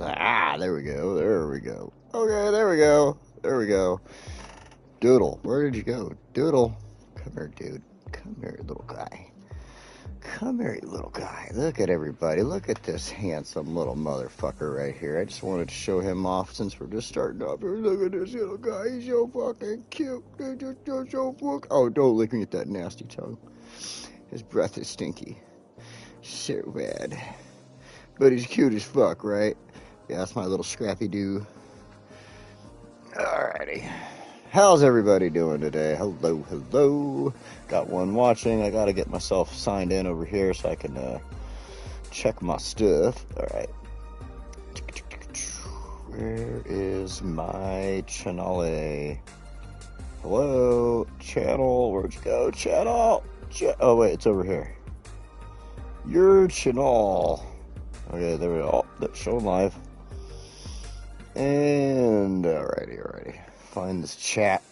Ah, there we go. There we go. Okay, there we go. There we go. Doodle, where did you go? Doodle, come here, dude. Come here, little guy. Come here, you little guy. Look at everybody. Look at this handsome little motherfucker right here. I just wanted to show him off since we're just starting up here. Look at this little guy. He's so fucking cute. He's just so fucking... Oh, don't lick me with that nasty tongue. His breath is stinky. So bad. But he's cute as fuck, right? Yeah, that's my little scrappy doo. Alrighty. How's everybody doing today? Hello, hello. Got one watching. I gotta get myself signed in over here so I can check my stuff. Alright. Where is my channel? Hello? Channel? Where'd you go? Channel? Oh, wait, it's over here. Your channel. Okay, there we go. Oh, showing live. And alrighty. Find this chat.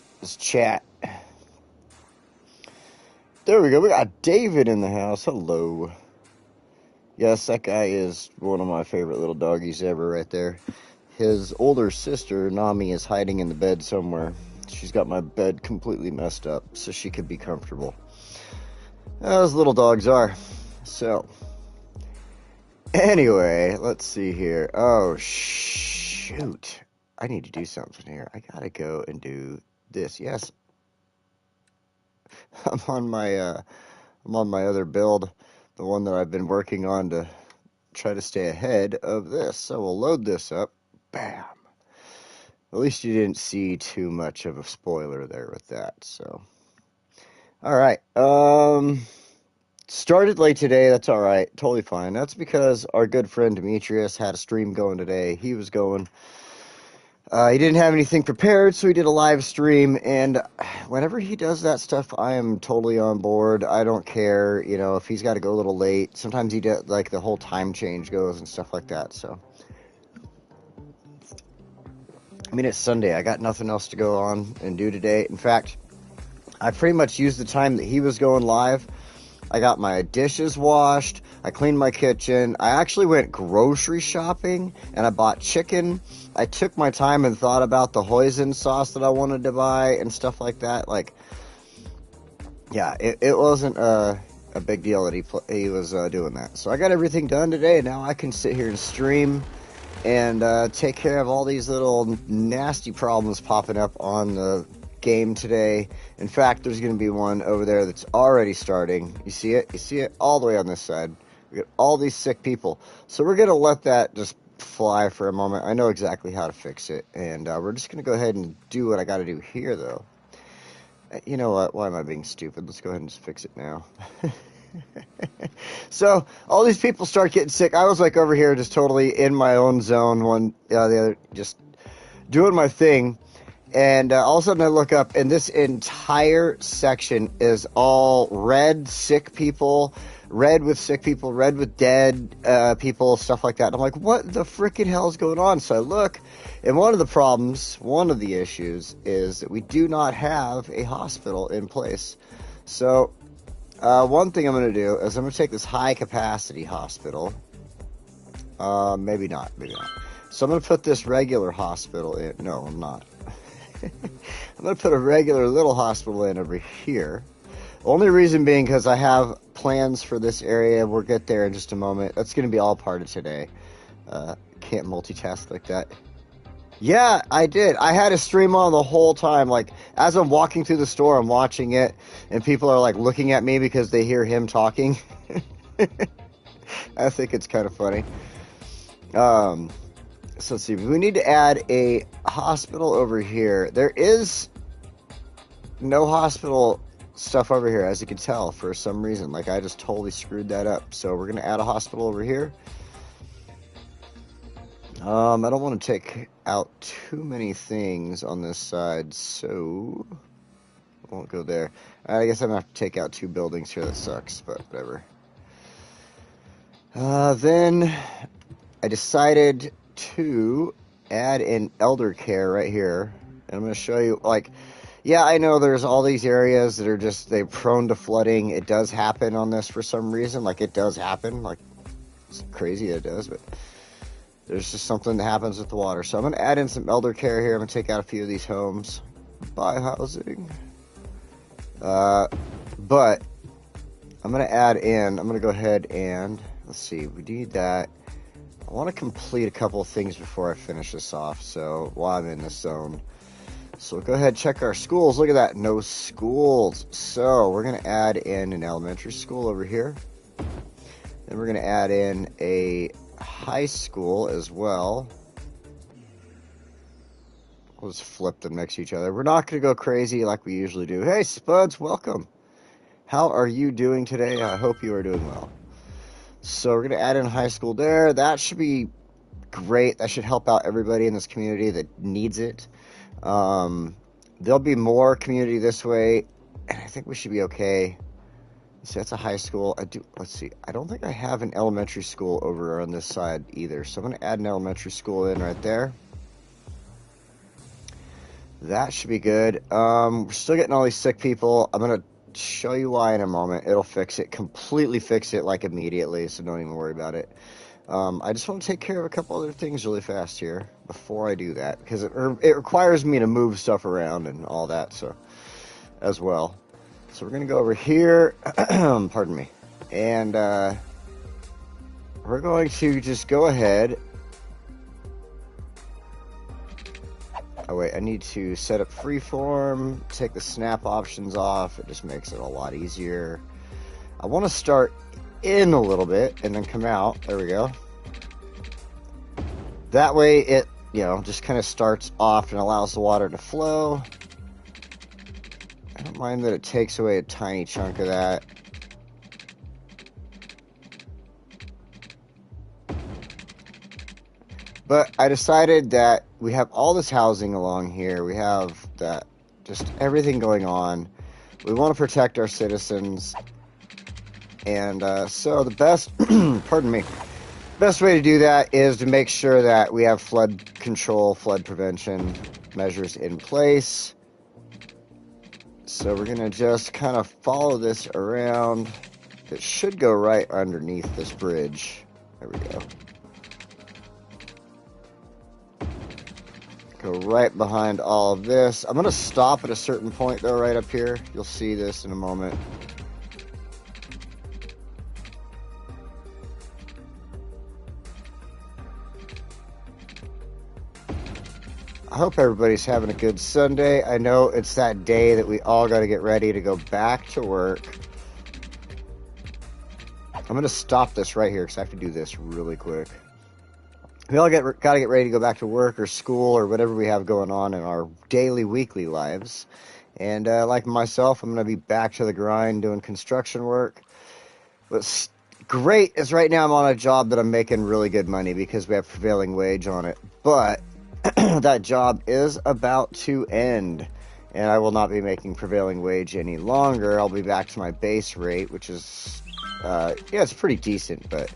There we go. We got David in the house. Hello. Yes, that guy is one of my favorite little doggies ever right there. His older sister, Nami, is hiding in the bed somewhere. She's got my bed completely messed up so she could be comfortable. As little dogs are. So, anyway, let's see here. Oh, shoot. I need to do something here. I gotta go and do this. Yes. I'm on my other build, the one that I've been working on to try to stay ahead of this. So we'll load this up. Bam. At least you didn't see too much of a spoiler there with that. So, all right. Started late today. That's all right. Totally fine. That's because our good friend Demetrius had a stream going today. He was going. He didn't have anything prepared, so he did a live stream, and whenever he does that stuff, I am totally on board. I don't care, you know, if he's got to go a little late. Sometimes he does, like, the whole time change goes and stuff like that, so. I mean, it's Sunday. I got nothing else to go on and do today. In fact, I pretty much used the time that he was going live. I got my dishes washed, I cleaned my kitchen, I actually went grocery shopping, and I bought chicken. I took my time and thought about the hoisin sauce that I wanted to buy and stuff like that. Like, yeah, it wasn't a big deal that he was doing that. So I got everything done today, and now I can sit here and stream and take care of all these little nasty problems popping up on the game today. In fact, there's going to be one over there that's already starting. You see it? You see it? All the way on this side. We got all these sick people. So we're going to let that just fly for a moment. I know exactly how to fix it. And we're just going to go ahead and do what I got to do here, though. You know what? Why am I being stupid? Let's go ahead and just fix it now. So, all these people start getting sick. I was like over here just totally in my own zone. The other, just doing my thing. And all of a sudden I look up, and this entire section is all red, sick people, red with sick people, red with dead people, stuff like that. And I'm like, what the freaking hell is going on? So I look, and one of the issues is that we do not have a hospital in place. So one thing I'm going to do is I'm going to take this high-capacity hospital. Maybe not. So I'm going to put this regular hospital in. No, I'm not. I'm going to put a regular little hospital in over here. Only reason being because I have plans for this area. We'll get there in just a moment. That's going to be all part of today. Can't multitask like that. Yeah, I did. I had a stream on the whole time. Like, as I'm walking through the store, I'm watching it, and people are, like, looking at me because they hear him talking. I think it's kind of funny. So let's see, we need to add a hospital over here. There is no hospital stuff over here, as you can tell, for some reason. Like, I just totally screwed that up. So we're going to add a hospital over here. I don't want to take out too many things on this side, so I won't go there. I guess I'm going to have to take out 2 buildings here. That sucks, but whatever. Then I decided to add an elder care right here. And I'm going to show you, like, Yeah, I know there's all these areas that are just, they're prone to flooding. It does happen on this for some reason. Like, it does happen. Like, it's crazy it does, but there's just something that happens with the water. So I'm going to add in some elder care here. I'm going to take out a few of these homes. Buy housing. But I'm going to add in, I'm going to go ahead and, let's see, we need that. I want to complete a couple of things before I finish this off, so while I'm in this zone. So go ahead, check our schools. Look at that, no schools. So we're going to add in an elementary school over here. Then we're going to add in a high school as well. We'll just flip them next to each other. We're not going to go crazy like we usually do. Hey, Spuds, welcome. How are you doing today? I hope you are doing well. So we're going to add in high school there. That should be great. That should help out everybody in this community that needs it. There'll be more community this way, and I think we should be okay. So that's a high school. Let's see. I don't think I have an elementary school over on this side either. So I'm going to add an elementary school in right there. That should be good. We're still getting all these sick people. I'm going to show you why in a moment. It'll fix it, completely fix it, like immediately, so don't even worry about it. I just want to take care of a couple other things really fast here before I do that, because it requires me to move stuff around and all that, so as well. So we're going to go over here, pardon me, and we're going to just go ahead. Oh wait, I need to set up freeform, take the snap options off. It just makes it a lot easier. I want to start in a little bit and then come out. There we go. That way it, just kind of starts off and allows the water to flow. I don't mind that it takes away a tiny chunk of that. But I decided that we have all this housing along here. We have that, just everything going on. We want to protect our citizens. And so the best, pardon me, best way to do that is to make sure that we have flood control, flood prevention measures in place. So we're going to just kind of follow this around. It should go right underneath this bridge. There we go. Go right behind all of this. I'm going to stop at a certain point, though, right up here. You'll see this in a moment. I hope everybody's having a good Sunday. I know it's that day that we all got to get ready to go back to work. I'm going to stop this right here because I have to do this really quick. We all got to get ready to go back to work or school or whatever we have going on in our daily, weekly lives. And like myself, I'm going to be back to the grind doing construction work. What's great is right now I'm on a job that I'm making really good money because we have prevailing wage on it. But that job is about to end, and I will not be making prevailing wage any longer. I'll be back to my base rate, which is, it's pretty decent, but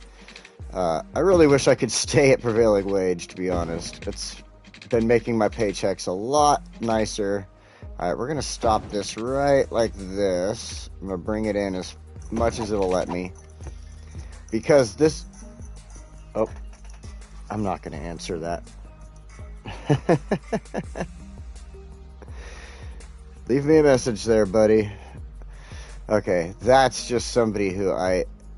I really wish I could stay at prevailing wage, to be honest. It's been making my paychecks a lot nicer. All right, we're going to stop this right like this. I'm going to bring it in as much as it'll let me. Because this... Oh, I'm not going to answer that. Leave me a message there, buddy. Okay, that's just somebody who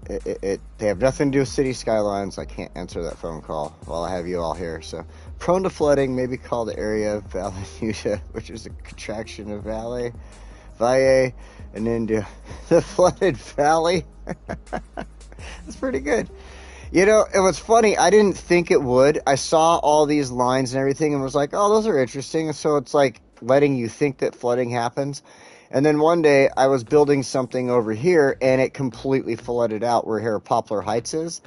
they have nothing to do with City Skylines. I can't answer that phone call while I have you all here. So, prone to flooding, maybe call the area Valle Nuda, which is a contraction of Valle, and into the flooded valley. That's pretty good. You know, it was funny. I didn't think it would. I saw all these lines and everything and was like, oh, those are interesting. So it's like letting you think that flooding happens. And then one day I was building something over here and it completely flooded out where here Poplar Heights is.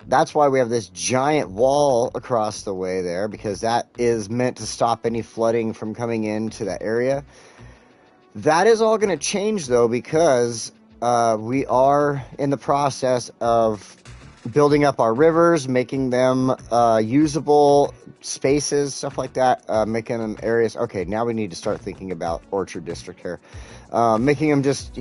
That's why we have this giant wall across the way there, because that is meant to stop any flooding from coming into that area. That is all going to change, though, because we are in the process of building up our rivers, making them usable spaces, stuff like that, making them areas. Okay, now we need to start thinking about Orchard District here. Making them just,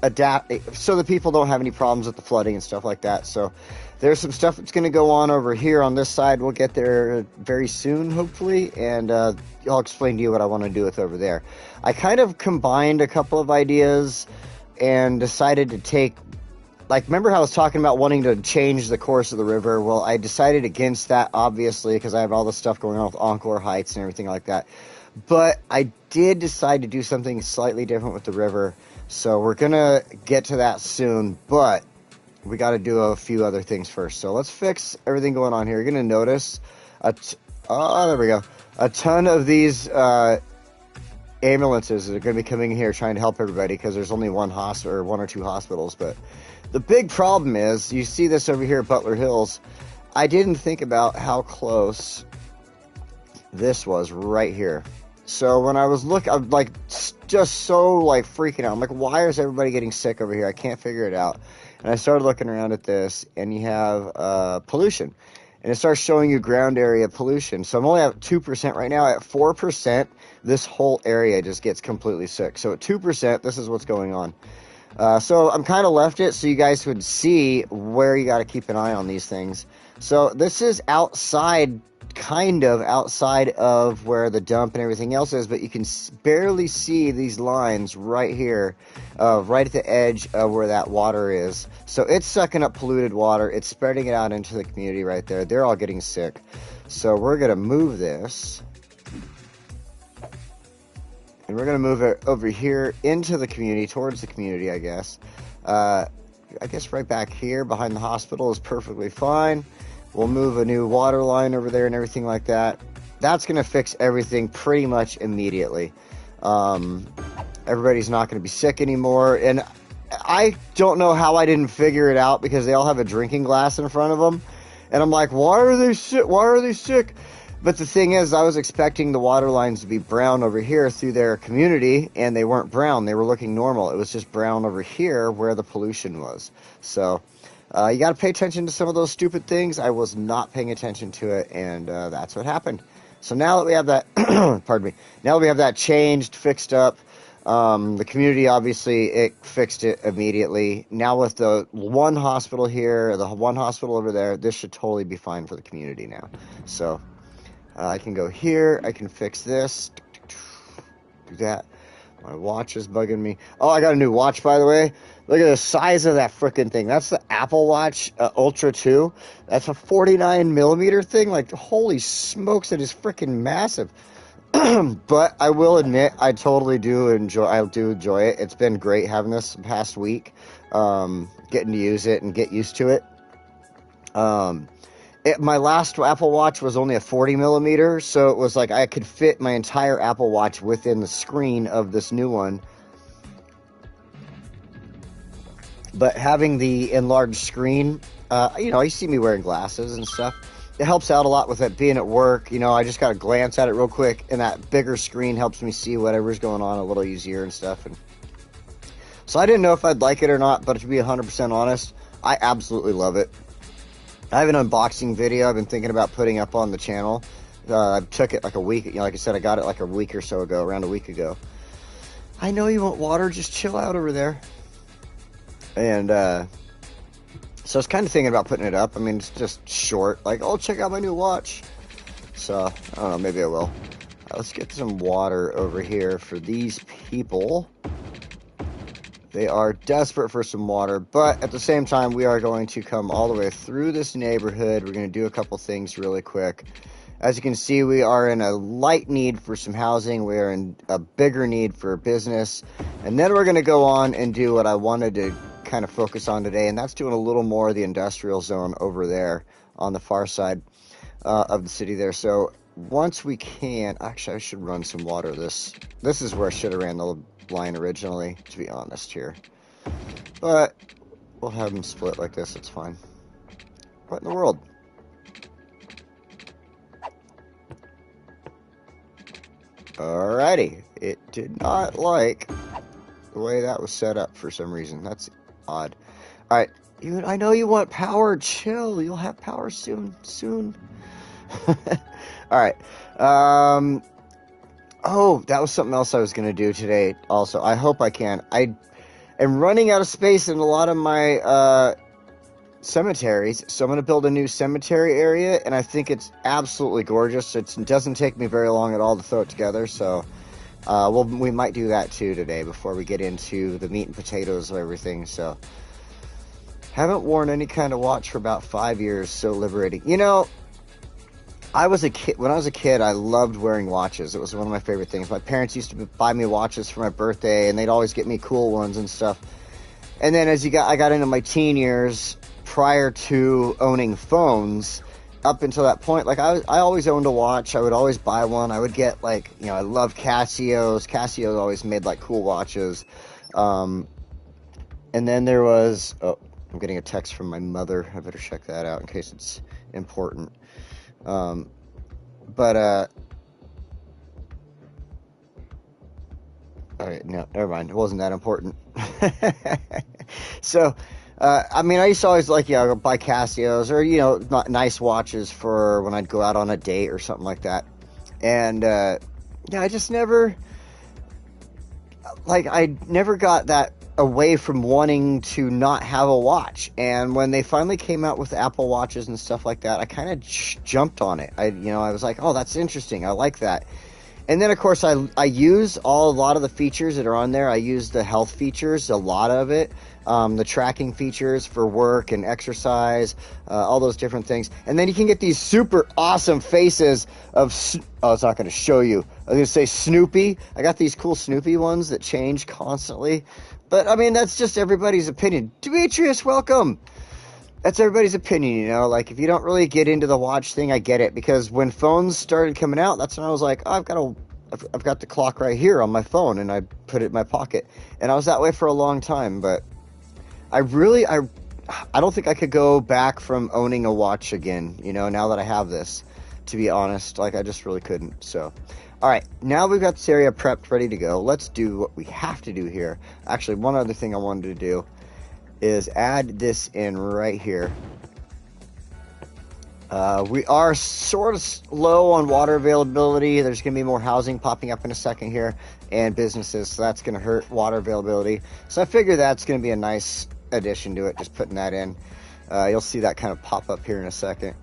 adapt so the people don't have any problems with the flooding and stuff like that. So there's some stuff that's going to go on over here on this side. We'll get there very soon, hopefully, and I'll explain to you what I want to do with over there. I kind of combined a couple of ideas and decided to take, like, remember how I was talking about wanting to change the course of the river? Well, I decided against that, obviously, because I have all this stuff going on with Encore Heights and everything like that. But I did decide to do something slightly different with the river. So we're going to get to that soon, but we got to do a few other things first. So let's fix everything going on here. You're going to notice, there we go, a ton of these ambulances that are going to be coming here trying to help everybody because there's only one hospital or one or two hospitals. But the big problem is, you see this over here at Butler Hills, I didn't think about how close this was right here. So when I was looking, I'm like just so like freaking out. I'm like, why is everybody getting sick over here? I can't figure it out. And I started looking around at this, and you have pollution, and it starts showing you ground area pollution. So I'm only at 2% right now. At 4%, this whole area just gets completely sick. So at 2%, this is what's going on. So I'm kind of left it so you guys would see where you got to keep an eye on these things. So this is outside, kind of outside of where the dump and everything else is, but you can barely see these lines right here, right at the edge of where that water is. So it's sucking up polluted water. It's spreading it out into the community right there. They're all getting sick. So we're going to move this. And we're going to move it over here into the community, towards the community, I guess. I guess right back here behind the hospital is perfectly fine. We'll move a new water line over there and everything like that. That's going to fix everything pretty much immediately. Everybody's not going to be sick anymore. And I don't know how I didn't figure it out, because they all have a drinking glass in front of them. And I'm like, why are they sick? Why are they sick? But the thing is, I was expecting the water lines to be brown over here through their community, and they weren't brown. They were looking normal. It was just brown over here where the pollution was. So you got to pay attention to some of those stupid things. I was not paying attention to it, and that's what happened. So now that we have that, pardon me, now that we have that changed, fixed up, the community, obviously, it fixed it immediately. Now with the one hospital here, the one hospital over there, this should totally be fine for the community now. So I can go here, I can fix this, do that. My watch is bugging me. Oh, I got a new watch, by the way. Look at the size of that freaking thing. That's the Apple Watch Ultra 2. That's a 49 millimeter thing. Like, holy smokes, it is freaking massive. But I will admit, I totally do enjoy it. It's been great having this past week, getting to use it and get used to it. My last Apple Watch was only a 40 millimeter, so it was like I could fit my entire Apple Watch within the screen of this new one. But having the enlarged screen, you see me wearing glasses and stuff. It helps out a lot with it being at work. I just got to glance at it real quick, and that bigger screen helps me see whatever's going on a little easier and stuff. And so I didn't know if I'd like it or not, but to be 100% honest, I absolutely love it. I have an unboxing video I've been thinking about putting up on the channel. I took it like a week. Like I said, I got it like a week or so ago, around a week ago. I know you want water. Just chill out over there. And so I was kind of thinking about putting it up. I mean, it's just short. Like, oh, check out my new watch. So, I don't know. Maybe I will. Let's get some water over here for these people. They are desperate for some water, but at the same time, we are going to come all the way through this neighborhood. We're going to do a couple things really quick. As you can see, we are in a light need for some housing. We are in a bigger need for business. And then we're going to go on and do what I wanted to kind of focus on today, and that's doing a little more of the industrial zone over there on the far side of the city there. So once we can, actually, I should run some water. This is where I should have ran the line originally, to be honest here, but we'll have them split like this. It's fine. What in the world? Alrighty, it did not like the way that was set up for some reason. That's odd. Alright, I know you want power. Chill. You'll have power soon. All right. Oh, that was something else I was going to do today also. I hope I can. I am running out of space in a lot of my cemeteries, so I'm going to build a new cemetery area, and I think it's absolutely gorgeous. It doesn't take me very long at all to throw it together, so we might do that too today before we get into the meat and potatoes of everything. So haven't worn any kind of watch for about 5 years. So liberating. You know, when I was a kid, I loved wearing watches. It was one of my favorite things. My parents used to buy me watches for my birthday, and they'd always get me cool ones and stuff. And then I got into my teen years, prior to owning phones, up until that point, like I always owned a watch. I would always buy one. I would get, like, you know, I loved Casios. Casio always made like cool watches. And then there was, oh, I'm getting a text from my mother. I better check that out in case it's important. Okay, no, never mind. It wasn't that important. So, I mean, I used to always buy Casios or, nice watches for when I'd go out on a date or something like that. And, I just never, I never got that away from wanting to not have a watch. And when they finally came out with Apple Watches and stuff like that, I kind of jumped on it. I was like, oh, that's interesting. I like that. And then, of course, I use a lot of the features that are on there. I use the health features, a lot of it, the tracking features for work and exercise, all those different things. And then you can get these super awesome faces of, oh, it's not going to show you. I was going to say Snoopy. I got these cool Snoopy ones that change constantly. But, I mean, that's just everybody's opinion. Demetrius, welcome. That's everybody's opinion, like if you don't really get into the watch thing, I get it, because when phones started coming out, that's when I was like, oh, I've got the clock right here on my phone, and I put it in my pocket, and I was that way for a long time. But I don't think I could go back from owning a watch again, now that I have this, to be honest. Like, I just really couldn't. So, all right, now we've got this area prepped, ready to go. Let's do what we have to do here. Actually, one other thing I wanted to do is add this in right here. We are sort of low on water availability. There's going to be more housing popping up in a second here, and businesses, so that's going to hurt water availability. So I figure that's going to be a nice addition to it, just putting that in. You'll see that kind of pop up here in a second.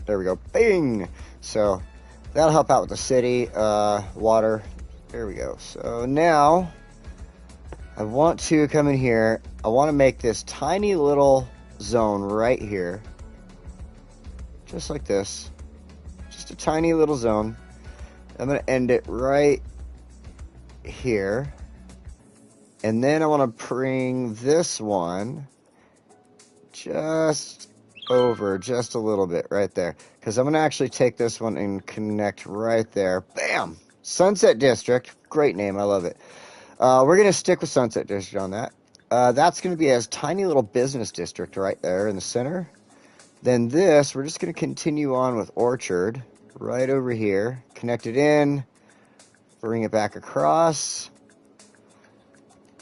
There we go. Bing! So that'll help out with the city, water. There we go. So now I want to come in here. I want to make this tiny little zone right here. Just like this. Just a tiny little zone. I'm going to end it right here. And then I want to bring this one just over just a little bit right there. Because I'm going to actually take this one and connect right there. Bam! Sunset District. Great name. I love it. We're going to stick with Sunset District on that. That's going to be a tiny little business district right there in the center. Then this, we're just going to continue on with Orchard right over here. Connect it in. Bring it back across.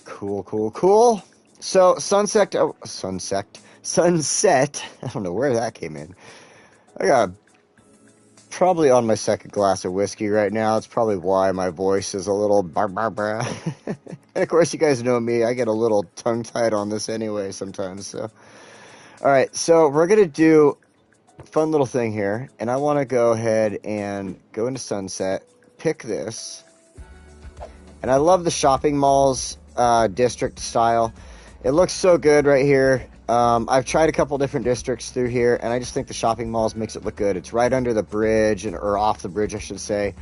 Cool, cool, cool. So, sunset. I don't know where that came in. I got probably on my second glass of whiskey right now. It's probably why my voice is a little bar. And of course, you guys know me. I get a little tongue-tied on this anyway sometimes. So, all right. So we're gonna do a fun little thing here, and I want to go ahead and go into Sunset. Pick this, and I love the shopping malls district style. It looks so good right here. I've tried a couple different districts through here, and I just think the shopping malls makes it look good. It's right under the bridge, or off the bridge, I should say,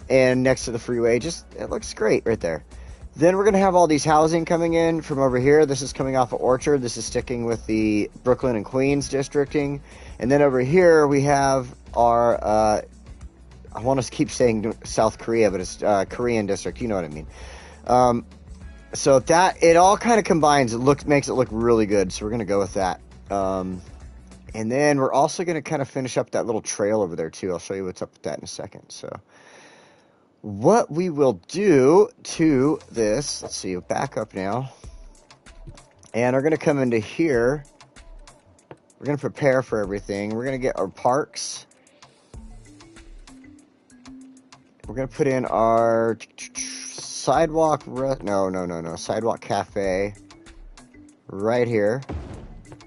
and next to the freeway. It looks great right there. Then we're going to have all these housing coming in from over here. This is coming off of Orchard. This is sticking with the Brooklyn and Queens districting. And then over here we have our, I want to keep saying South Korea, but it's Korean district. You know what I mean. So that, it all kind of combines. Makes it look really good. So we're going to go with that. And then we're also going to kind of finish up that little trail over there too. I'll show you what's up with that in a second. So what we will do to this, let's see, back up now. And we're going to come into here We're going to prepare for everything. We're going to get our parks. We're going to put in our sidewalk, sidewalk cafe right here.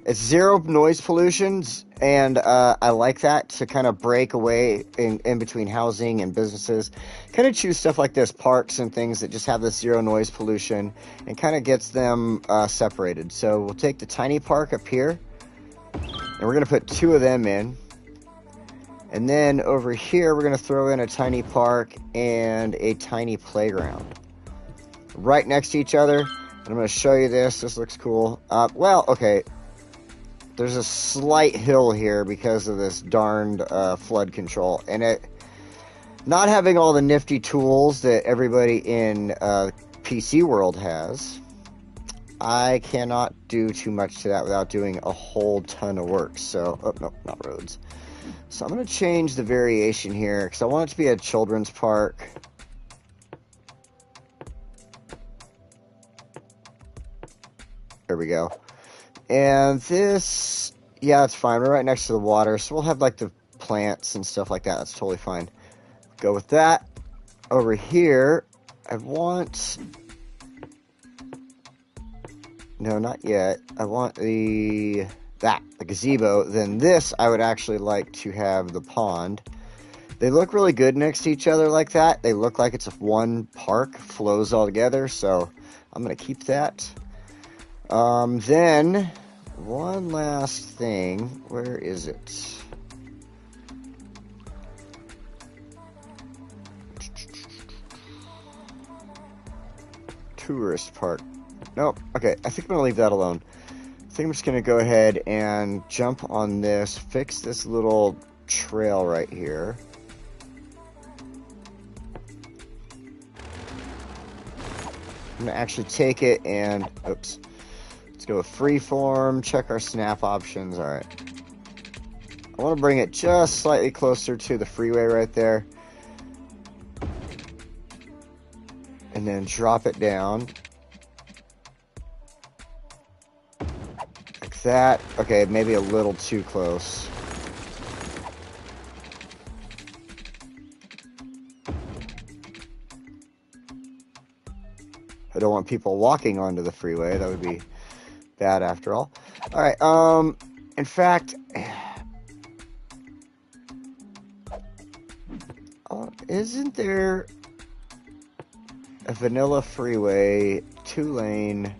It's zero noise pollution, and I like that to kind of break away in between housing and businesses. Kind of choose stuff like this, parks and things that just have this zero noise pollution, and kind of gets them separated. So we'll take the tiny park up here, and we're going to put 2 of them in. And then over here, we're going to throw in a tiny park and a tiny playground. Right next to each other. And I'm going to show you this. This looks cool. Well, okay. There's a slight hill here because of this darned flood control. And not having all the nifty tools that everybody in PC world has, I cannot do too much to that without doing a whole ton of work. So, oh, no, not roads. So I'm going to change the variation here because I want it to be a children's park. There we go. And this, yeah, it's fine. We're right next to the water, so we'll have like the plants and stuff like that. That's totally fine. Go with that. Over here, I want... No, not yet. I want the gazebo. Then this, I would actually like to have the pond. They look really good next to each other like that. They look like it's one park, flows all together. So I'm going to keep that. Then one last thing. Where is it? Tourist park. Nope. Okay, I think I'm going to leave that alone. I think I'm just going to go ahead and jump on this, fix this little trail right here. I'm going to actually take it and, oops. Let's go with freeform, check our snap options. All right. I want to bring it just slightly closer to the freeway right there. And then drop it down. Like that. Okay, maybe a little too close. I don't want people walking onto the freeway. That would be bad after all. All right. In fact, isn't there a vanilla freeway, two-way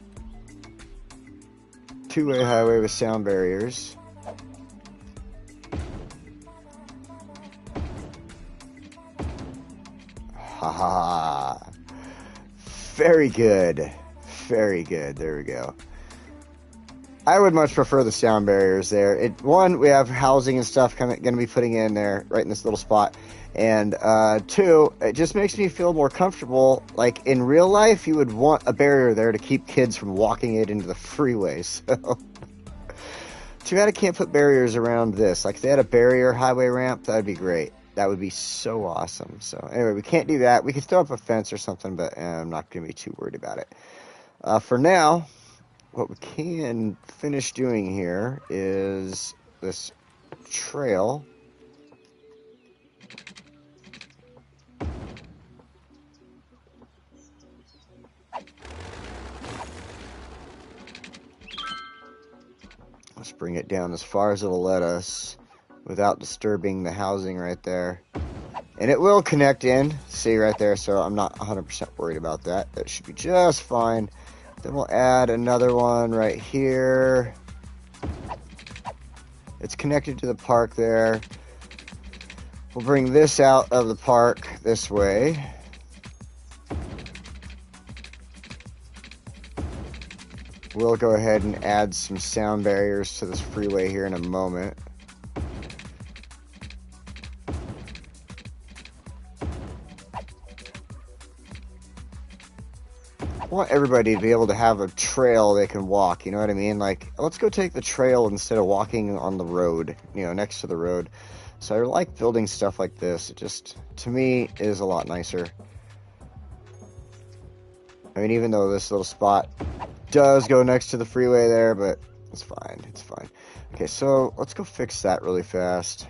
highway with sound barriers? Haha. Very good. Very good. There we go. I would much prefer the sound barriers there. One, we have housing and stuff going to be putting in there right in this little spot. And two, it just makes me feel more comfortable. Like in real life, you would want a barrier there to keep kids from walking it into the freeway. So too bad I can't put barriers around this. Like if they had a barrier highway ramp, that would be great. That would be so awesome. So anyway, we can't do that. We can throw up a fence or something, but I'm not going to be too worried about it. For now, what we can finish doing here is this trail. Let's bring it down as far as it'll let us without disturbing the housing right there. And it will connect in, see right there, so I'm not 100% worried about that. That should be just fine. Then we'll add another one right here. It's connected to the park there. We'll bring this out of the park this way. We'll go ahead and add some sound barriers to this freeway here in a moment. I want everybody to be able to have a trail they can walk, you know what I mean? Like, let's go take the trail instead of walking on the road, you know, next to the road. So I like building stuff like this. It just, to me, is a lot nicer. I mean, even though this little spot does go next to the freeway there, but it's fine, it's fine. Okay, so let's go fix that really fast.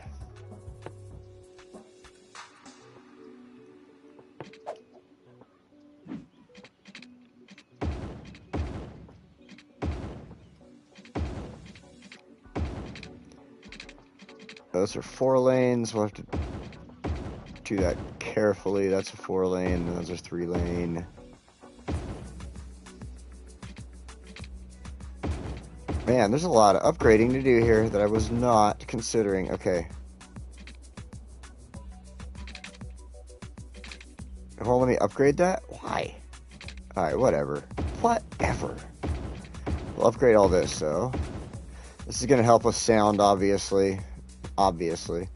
Those are 4 lanes. We'll have to do that carefully. That's a 4 lane. Those are 3 lane. Man, there's a lot of upgrading to do here that I was not considering. Okay. It won't let me upgrade that? Why? Alright, whatever. Whatever. We'll upgrade all this, though. This is going to help with sound, obviously. Obviously.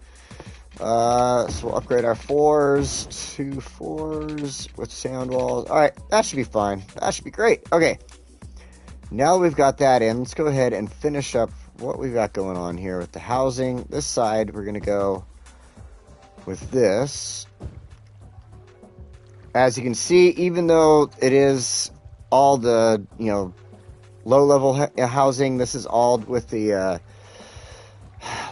So we'll upgrade our 4s to 4s with sound walls. Alright, that should be fine. That should be great. Okay. Now we've got that in, let's go ahead and finish up what we've got going on here with the housing. This side, we're going to go with this. As you can see, even though it is all the, low-level housing, this is all with the,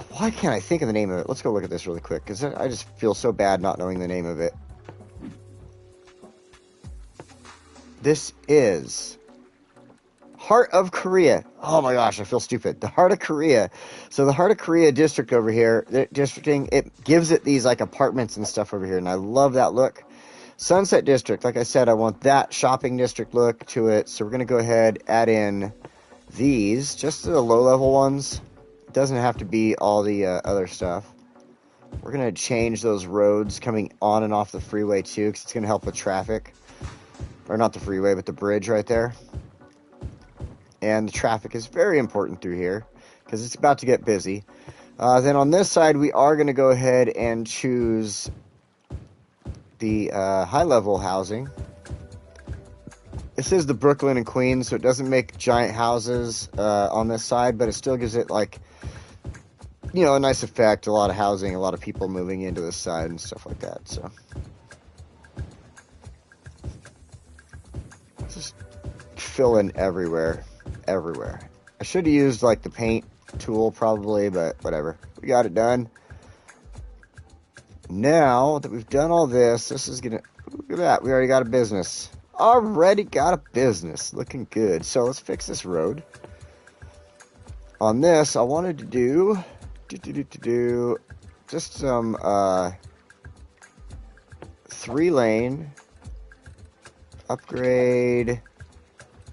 why can't I think of the name of it? Let's go look at this really quick, because I just feel so bad not knowing the name of it. This is Heart of Korea. Oh my gosh, I feel stupid. The Heart of Korea. So the Heart of Korea district over here, districting, it gives it these like apartments and stuff over here, and I love that look. Sunset District, like I said, I want that shopping district look to it, so we're going to go ahead, add in these, just the low-level ones. It doesn't have to be all the other stuff. We're going to change those roads coming on and off the freeway too, because it's going to help with traffic. Or not the freeway, but the bridge right there. And the traffic is very important through here, because it's about to get busy. Then on this side, we are going to go ahead and choose the high-level housing. This is the Brooklyn and Queens, so it doesn't make giant houses on this side, but it still gives it, like, a nice effect. A lot of housing, a lot of people moving into this side and stuff like that, so. Just fill in everywhere. Everywhere. I should have used, like, the paint tool, probably, but whatever. We got it done. Now that we've done all this, this is gonna, look at that, we already got a business. Already got a business. Looking good. So let's fix this road. On this, I wanted to do just some 3-lane upgrade.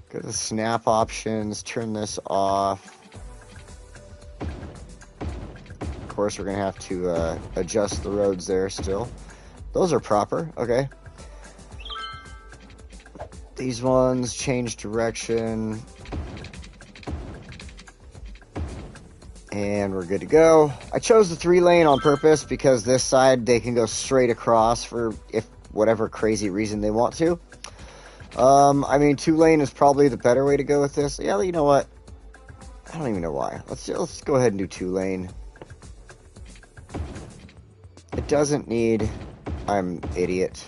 Go to the snap options, turn this off. Of course, we're going to have to adjust the roads there still. Those are proper, okay. These ones, change direction. And we're good to go. I chose the 3-lane on purpose because this side, they can go straight across for if whatever crazy reason they want to. I mean, 2-lane is probably the better way to go with this. Yeah, you know what? I don't even know why. Let's go ahead and do 2-lane. It doesn't need... I'm an idiot.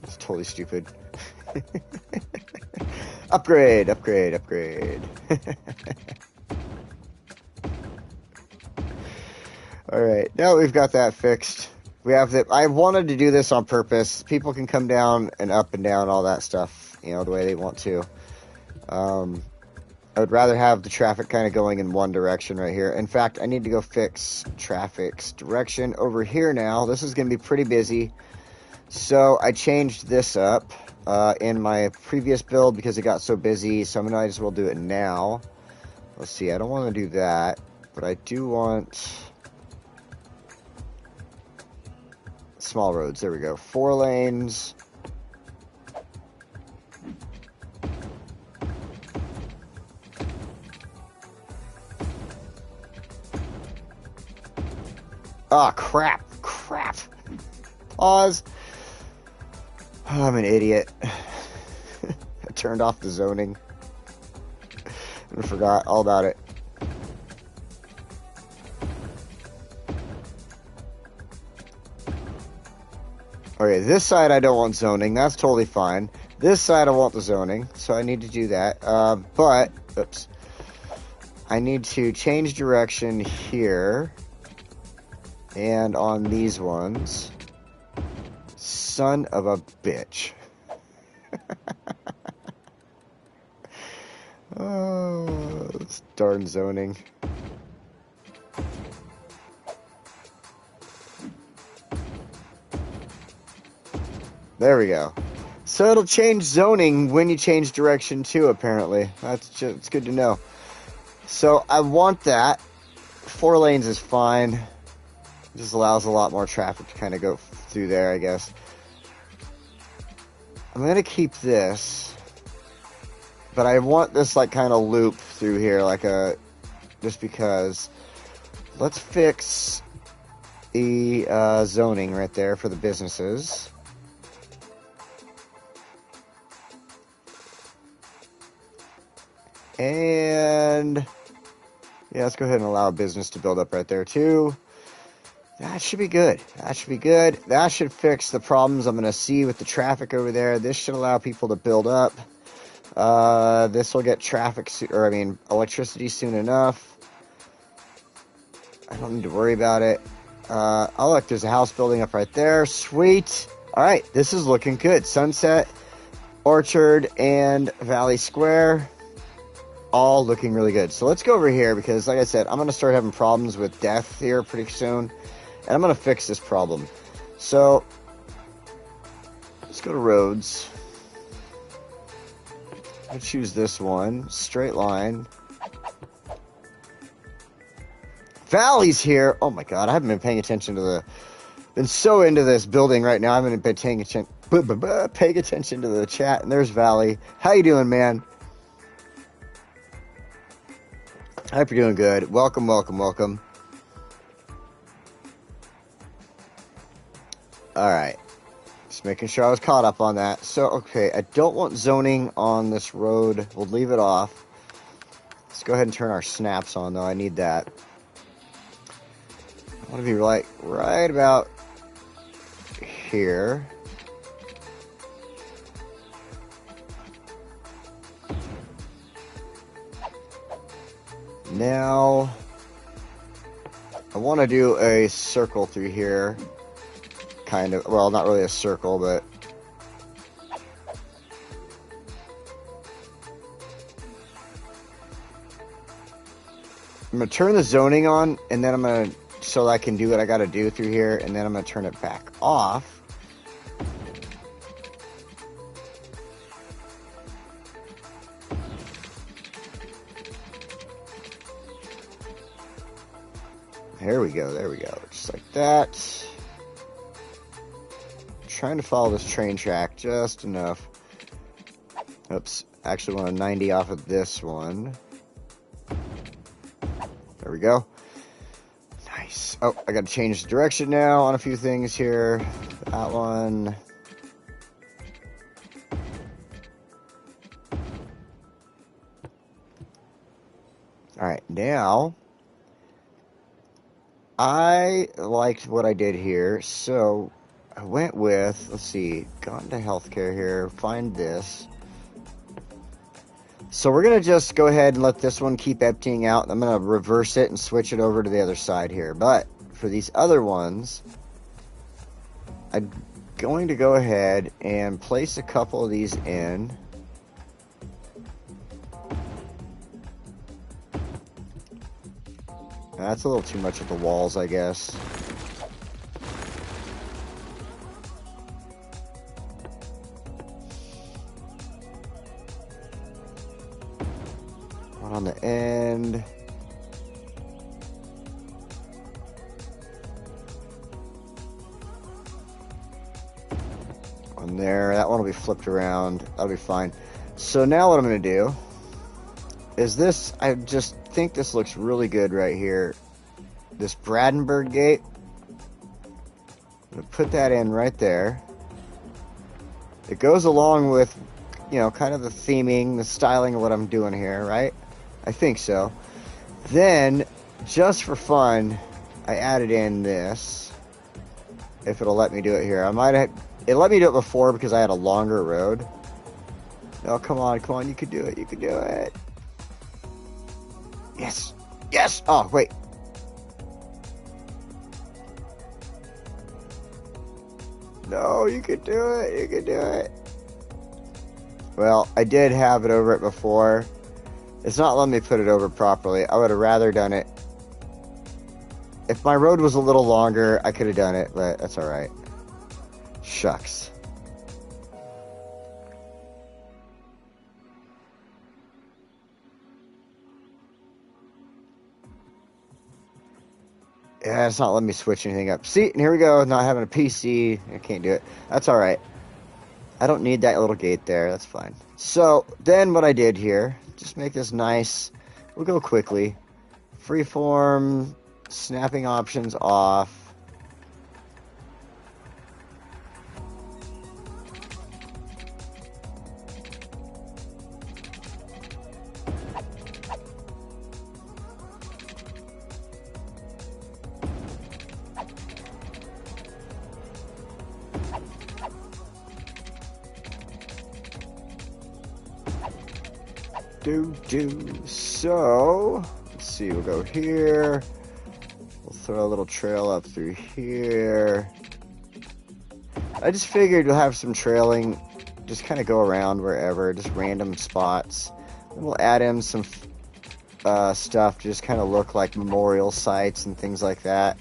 It's totally stupid. Upgrade, upgrade, upgrade. Alright, now we've got that fixed. We have that. I wanted to do this on purpose. People can come down and up and down, all that stuff, the way they want to. I would rather have the traffic kind of going in one direction right here. In fact, I need to go fix traffic's direction over here now. This is going to be pretty busy. So I changed this up in my previous build because it got so busy. So I might as well do it now. Let's see. I don't want to do that, but I do want small roads. There we go. 4 lanes. Oh, crap. Crap. Pause. Oh, I'm an idiot. I turned off the zoning. I forgot all about it. Okay, this side I don't want zoning. That's totally fine. This side I want the zoning, so I need to do that. But, oops. I need to change direction here and on these ones. Son of a bitch. Oh, this darn zoning. There we go. So it'll change zoning when you change direction too, apparently. It's good to know. So I want that. 4 lanes is fine. It just allows a lot more traffic to kind of go through there, I guess. I'm going to keep this. But I want this like kind of loop through here, like just because. Let's fix the zoning right there for the businesses. And yeah, let's go ahead and allow a business to build up right there too. That should be good. That should be good. That should fix the problems I'm going to see with the traffic over there. This should allow people to build up. This will get electricity soon enough. I don't need to worry about it. Oh, look, there's a house building up right there. Sweet. All right, this is looking good. Sunset, Orchard, and Valley Square. All looking really good. So let's go over here because, like I said, I'm going to start having problems with death here pretty soon. And I'm going to fix this problem. So let's go to roads. I'll choose this one. Straight line. Valley's here. Oh my god, I haven't been paying attention to been so into this building right now. I haven't been paying attention to the chat. And there's Valley. How you doing, man? I hope you're doing good. Welcome, welcome, welcome. Alright. Just making sure I was caught up on that. So, okay, I don't want zoning on this road. We'll leave it off. Let's go ahead and turn our snaps on, though. I need that. I want to be like right about here. Now, I want to do a circle through here. Kind of, well, not really a circle, but I'm going to turn the zoning on, and then I'm going to, so I can do what I got to do through here, and then I'm going to turn it back off. There we go, there we go. Just like that. Trying to follow this train track just enough. Oops, actually want a 90 off of this one. There we go. Nice. Oh, I got to change the direction now on a few things here. That one. All right, now I liked what I did here, so I went with, let's see, gone to healthcare here, find this. So we're going to just go ahead and let this one keep emptying out. I'm going to reverse it and switch it over to the other side here. But for these other ones, I'm going to go ahead and place a couple of these in. That's a little too much of the walls, I guess. One on the end. One there. That one will be flipped around. That'll be fine. So now what I'm going to do is this. I just think this looks really good right here. This Brandenburg gate. I'm going to put that in right there. It goes along with, you know, kind of the theming, the styling of what I'm doing here, right? I think so. Then, just for fun, I added in this. If it'll let me do it here. It let me do it before because I had a longer road. Oh, come on, you can do it, you can do it. Yes. Yes. Oh, wait. No, you can do it. You can do it. Well, I did have it over it before. It's not letting me put it over properly. I would have rather done it. If my road was a little longer, I could have done it, but that's alright. Shucks. Yeah, it's not letting me switch anything up. See, and here we go. Not having a PC. I can't do it. That's alright. I don't need that little gate there. That's fine. So, then what I did here, just make this nice. We'll go quickly. Freeform, snapping options off. So, let's see, we'll go here. We'll throw a little trail up through here. I just figured we'll have some trailing, just kind of go around wherever, just random spots. And we'll add in some stuff to just kind of look like memorial sites and things like that.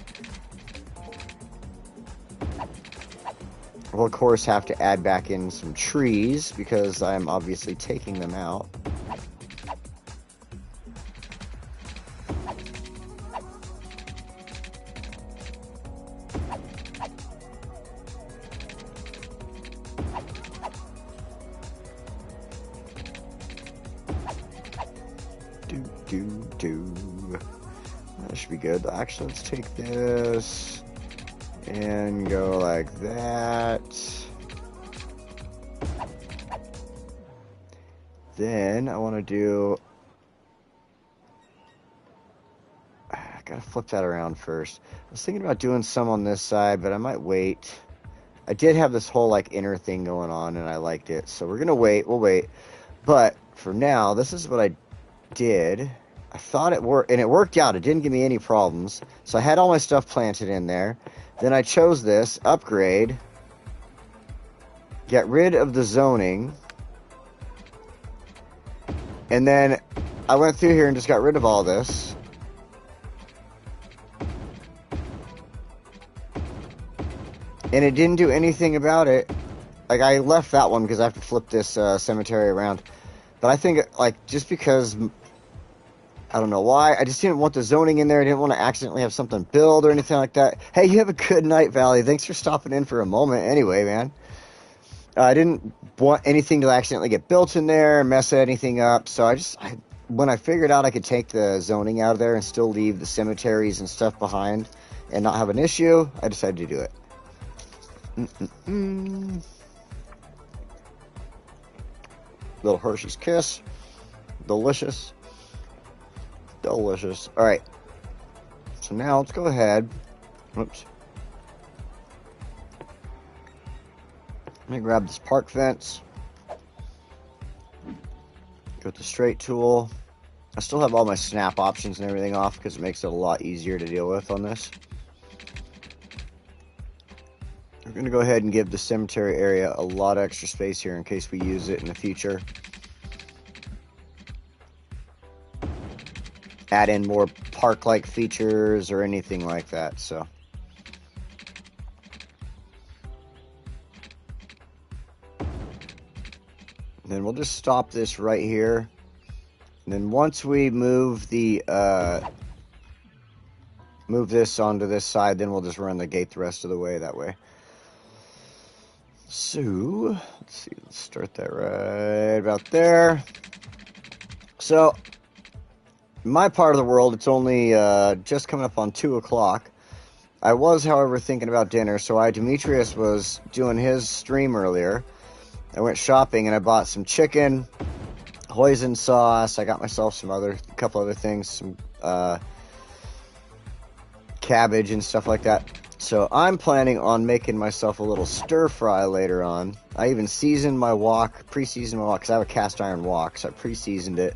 We'll, of course, have to add back in some trees because I'm obviously taking them out. That should be good. Actually, let's take this and go like that. Then I want to do... I gotta flip that around first. I was thinking about doing some on this side, but I might wait. I did have this whole like inner thing going on and I liked it. So we're gonna wait. We'll wait. But for now, this is what I did. I thought it worked, and it worked out. It didn't give me any problems. So I had all my stuff planted in there. Then I chose this, upgrade, get rid of the zoning, and then I went through here and just got rid of all this. And it didn't do anything about it. Like, I left that one because I have to flip this cemetery around. But I think, like, just because... I don't know why. I just didn't want the zoning in there. I didn't want to accidentally have something build or anything like that. Hey, you have a good night, Valley. Thanks for stopping in for a moment. Anyway, man. I didn't want anything to accidentally get built in there and mess anything up. So when I figured out I could take the zoning out of there and still leave the cemeteries and stuff behind and not have an issue, I decided to do it. Little Hershey's Kiss. Delicious. Delicious. Alright. So now let's go ahead. Oops. Let me grab this park fence. Go with the straight tool. I still have all my snap options and everything off because it makes it a lot easier to deal with on this. We're going to go ahead and give the cemetery area a lot of extra space here in case we use it in the future. Add in more park-like features or anything like that, so. Then we'll just stop this right here. And then once we move the, move this onto this side, then we'll just run the gate the rest of the way that way. So, let's see, let's start that right about there. So, in my part of the world, it's only just coming up on 2 o'clock. I was, however, thinking about dinner, so Demetrius was doing his stream earlier. I went shopping and I bought some chicken, hoisin sauce. I got myself some couple other things, some cabbage and stuff like that. So I'm planning on making myself a little stir fry later on. I even seasoned my wok, pre-seasoned my wok, because I have a cast iron wok, so I pre-seasoned it.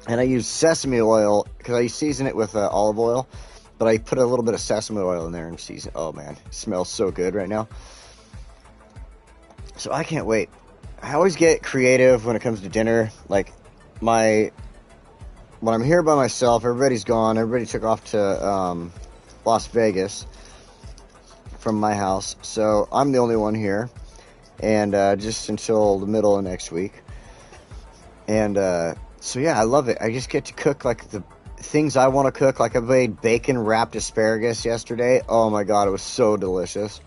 And I use sesame oil because I season it with olive oil, but I put a little bit of sesame oil in there and season. Oh man, it smells so good right now. So I can't wait. I always get creative when it comes to dinner. Like when I'm here by myself, everybody's gone. Everybody took off to Las Vegas from my house, so I'm the only one here, and just until the middle of next week. And so yeah, I love it. I just get to cook like the things I want to cook. Like I made bacon wrapped asparagus yesterday. Oh my god, it was so delicious.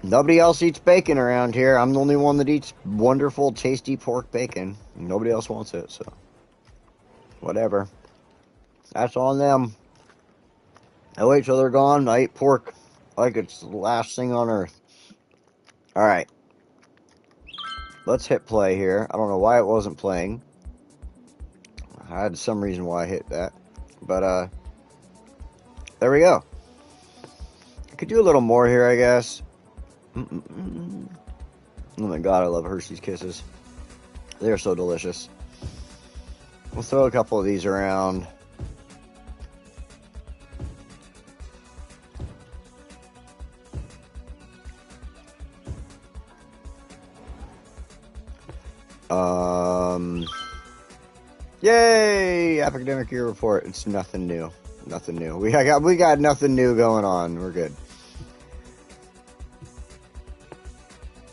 Nobody else eats bacon around here. I'm the only one that eats wonderful, tasty pork bacon. Nobody else wants it, so whatever. That's on them. I wait till they're gone. I eat pork like it's the last thing on earth. All right. Let's hit play here. I don't know why it wasn't playing. I had some reason why I hit that. But, there we go. I could do a little more here, I guess. Oh my god, I love Hershey's Kisses. They're so delicious. We'll throw a couple of these around. Yay! Academic year report. It's nothing new. Nothing new. We got nothing new going on. We're good.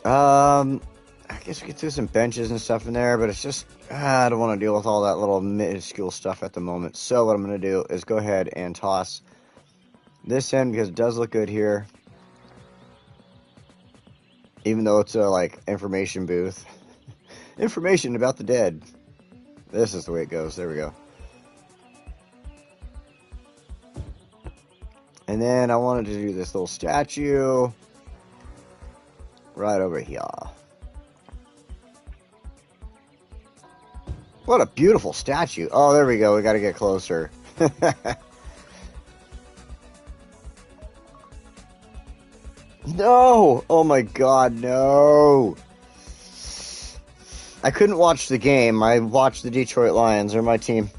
I guess we could throw some benches and stuff in there, but it's just I don't want to deal with all that little minuscule stuff at the moment. So what I'm going to do is go ahead and toss this in because it does look good here, even though it's a like information booth. Information about the dead. This is the way it goes. There we go. And then I wanted to do this little statue right over here. What a beautiful statue. Oh, there we go. We got to get closer. No! Oh my god, no! I couldn't watch the game. I watched the Detroit Lions, they're my team.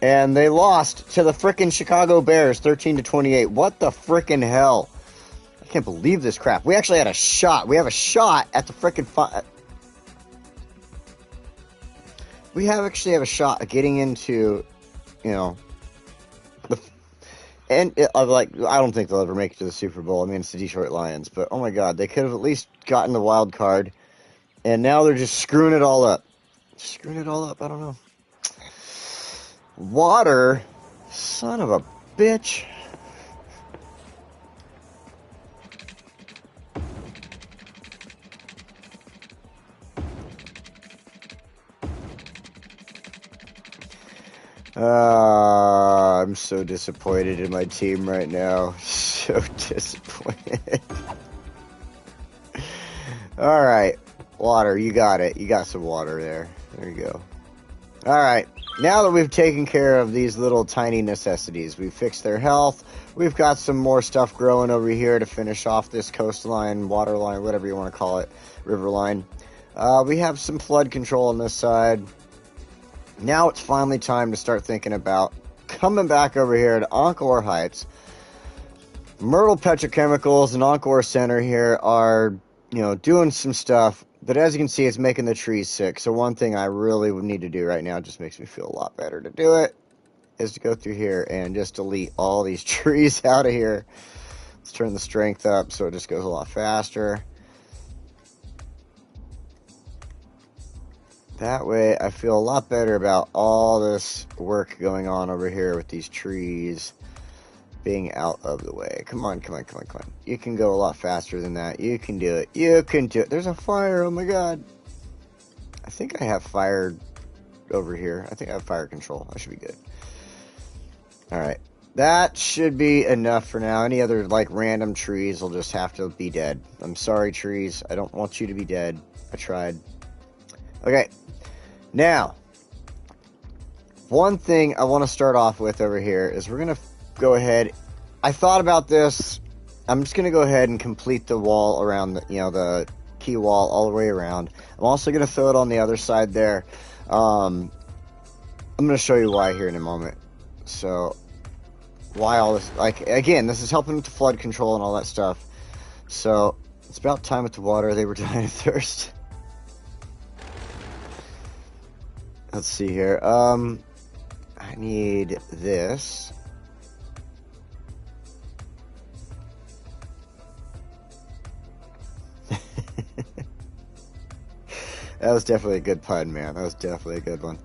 And they lost to the frickin' Chicago Bears, 13-28. What the frickin' hell? I can't believe this crap. We actually had a shot. We have a shot at the frickin' we actually have a shot at getting into, you know, I don't think they'll ever make it to the Super Bowl. I mean, it's the Detroit Lions, but oh my god, they could have at least gotten the wild card, and now they're just screwing it all up. Screwing it all up, I don't know. Water? Son of a bitch. I'm so disappointed in my team right now. So disappointed. Alright. Water, you got it. You got some water there. There you go. Alright. Now that we've taken care of these little tiny necessities, we've fixed their health, we've got some more stuff growing over here to finish off this coastline, waterline, whatever you want to call it, riverline. We have some flood control on this side. Now it's finally time to start thinking about coming back over here to Encore Heights. Myrtle Petrochemicals and Encore Center here are, you know, doing some stuff. But as you can see, it's making the trees sick. So one thing I really would need to do right now, it just makes me feel a lot better to do it, is to go through here and just delete all these trees out of here. Let's turn the strength up so it just goes a lot faster. That way I feel a lot better about all this work going on over here with these trees being out of the way. Come on, come on, come on, come on. You can go a lot faster than that. You can do it. You can do it. There's a fire. Oh my god. I think I have fire over here. I think I have fire control. I should be good. Alright. That should be enough for now. Any other, like, random trees will just have to be dead. I'm sorry, trees. I don't want you to be dead. I tried. Okay. Now, one thing I want to start off with over here is we're going to go ahead. I thought about this. I'm just going to go ahead and complete the wall around the, you know, key wall all the way around. I'm also going to throw it on the other side there. I'm going to show you why here in a moment. So, why all this, like, again, this is helping with the flood control and all that stuff. So, it's about time with the water. They were dying of thirst. Let's see here. I need this. That was definitely a good pun, man. That was definitely a good one.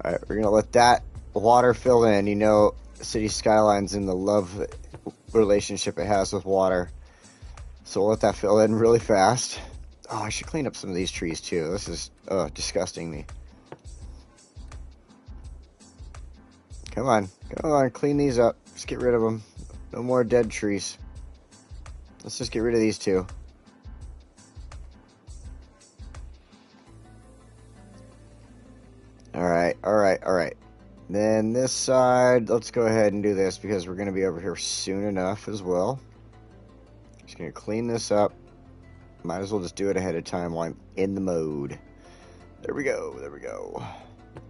All right, we're going to let that water fill in. You know, City Skylines and the love relationship it has with water. So we'll let that fill in really fast. Oh, I should clean up some of these trees, too. This is disgusting me. Come on. Come on, clean these up. Just get rid of them. No more dead trees. Let's just get rid of these two. Alright. Then this side, let's go ahead and do this because we're going to be over here soon enough as well. Just going to clean this up. Might as well just do it ahead of time while I'm in the mode. There we go.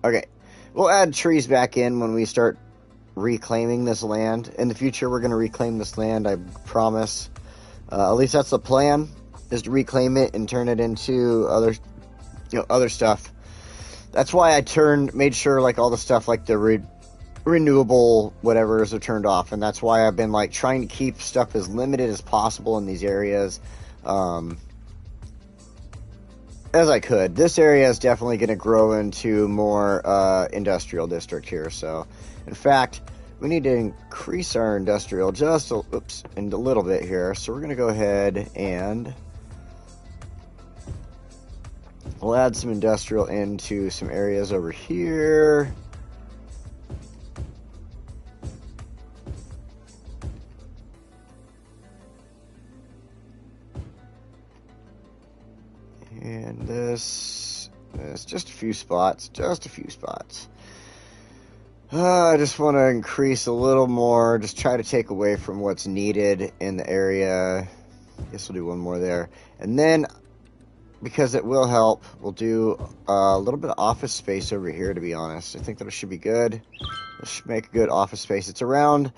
Okay, we'll add trees back in when we start reclaiming this land. In the future, we're going to reclaim this land, I promise. At least that's the plan, is to reclaim it and turn it into other stuff. That's why I made sure like all the stuff like the renewable whatever's are turned off, and that's why I've been like trying to keep stuff as limited as possible in these areas, as I could. This area is definitely going to grow into more industrial district here. So, in fact, we need to increase our industrial just a little bit here. So we're going to go ahead and we'll add some industrial into some areas over here. And this just a few spots. I just want to increase a little more, just try to take away from what's needed in the area. I guess we'll do one more there. And then, because it will help, we'll do a little bit of office space over here, to be honest. I think that it should be good. This should make a good office space. It's around,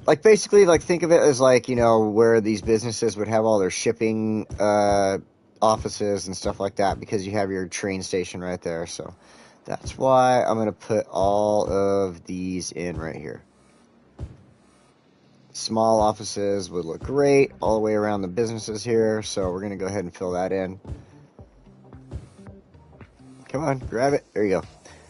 like, basically, like, think of it as, like, you know, where these businesses would have all their shipping offices and stuff like that, because you have your train station right there. So that's why I'm going to put all of these in right here. Small offices would look great all the way around the businesses here, so we're going to go ahead and fill that in. Come on, grab it. There you go.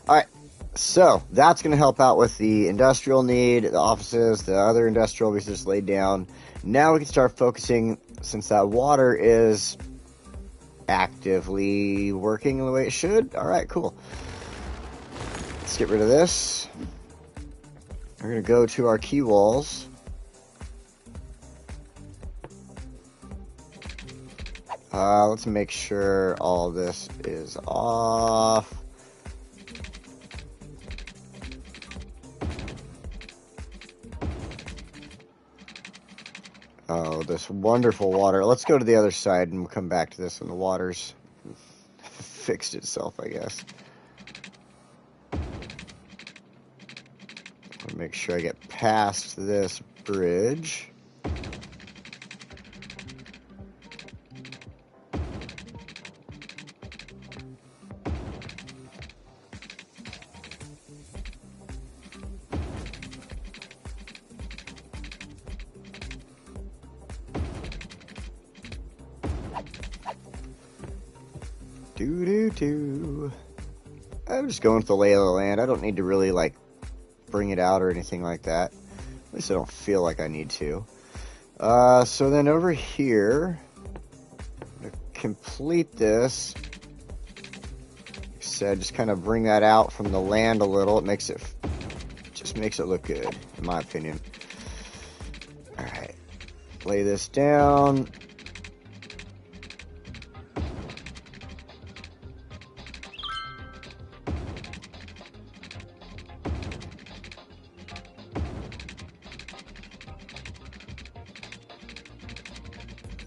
All right, so that's going to help out with the industrial need, the offices, the other industrial we just laid down. Now we can start focusing, since that water is actively working the way it should. All right, cool. Let's get rid of this. We're going to go to our key walls. Let's make sure all this is off. Oh, this wonderful water. Let's go to the other side and we'll come back to this when the water's fixed itself, I guess. I'll make sure I get past this bridge. I'm just going with the lay of the land. I don't need to really, like, bring it out or anything like that. At least I don't feel like I need to. So then over here, I'm going to complete this. Like I said, just kind of bring that out from the land a little. It makes it, just makes it look good, in my opinion. Alright, lay this down.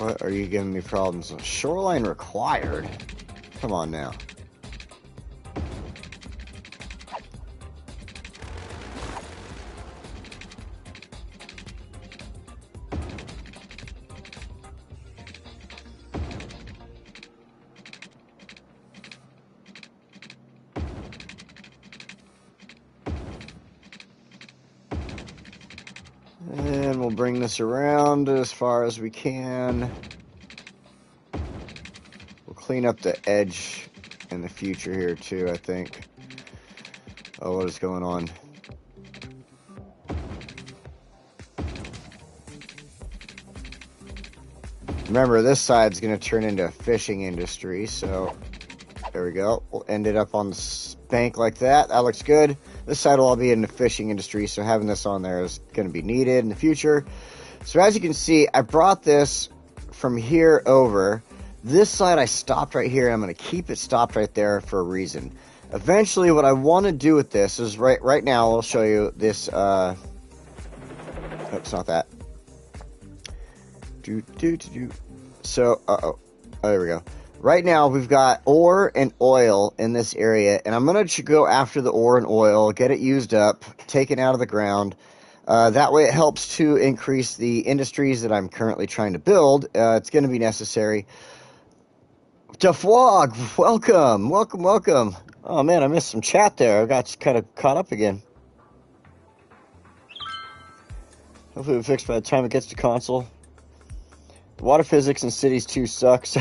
What are you giving me problems? Shoreline required? Come on now. And we'll bring this around as far as we can. We'll clean up the edge in the future here too, I think. Oh, what is going on? Remember, this side's going to turn into a fishing industry, so there we go. We'll end it up on the bank like that. That looks good. This side will all be in the fishing industry, so having this on there is going to be needed in the future. So as you can see, I brought this from here over. This side I stopped right here, and I'm going to keep it stopped right there for a reason. Eventually, what I want to do with this is right now, I'll show you this. Oh, it's not that. So, oh, there we go. Right now, we've got ore and oil in this area, and I'm going to go after the ore and oil, get it used up, taken out of the ground. That way it helps to increase the industries that I'm currently trying to build. It's going to be necessary. Duffwog, welcome. Oh, man, I missed some chat there. I got kind of caught up again. Hopefully we fixed by the time it gets to console. Water physics in Cities 2 sucks.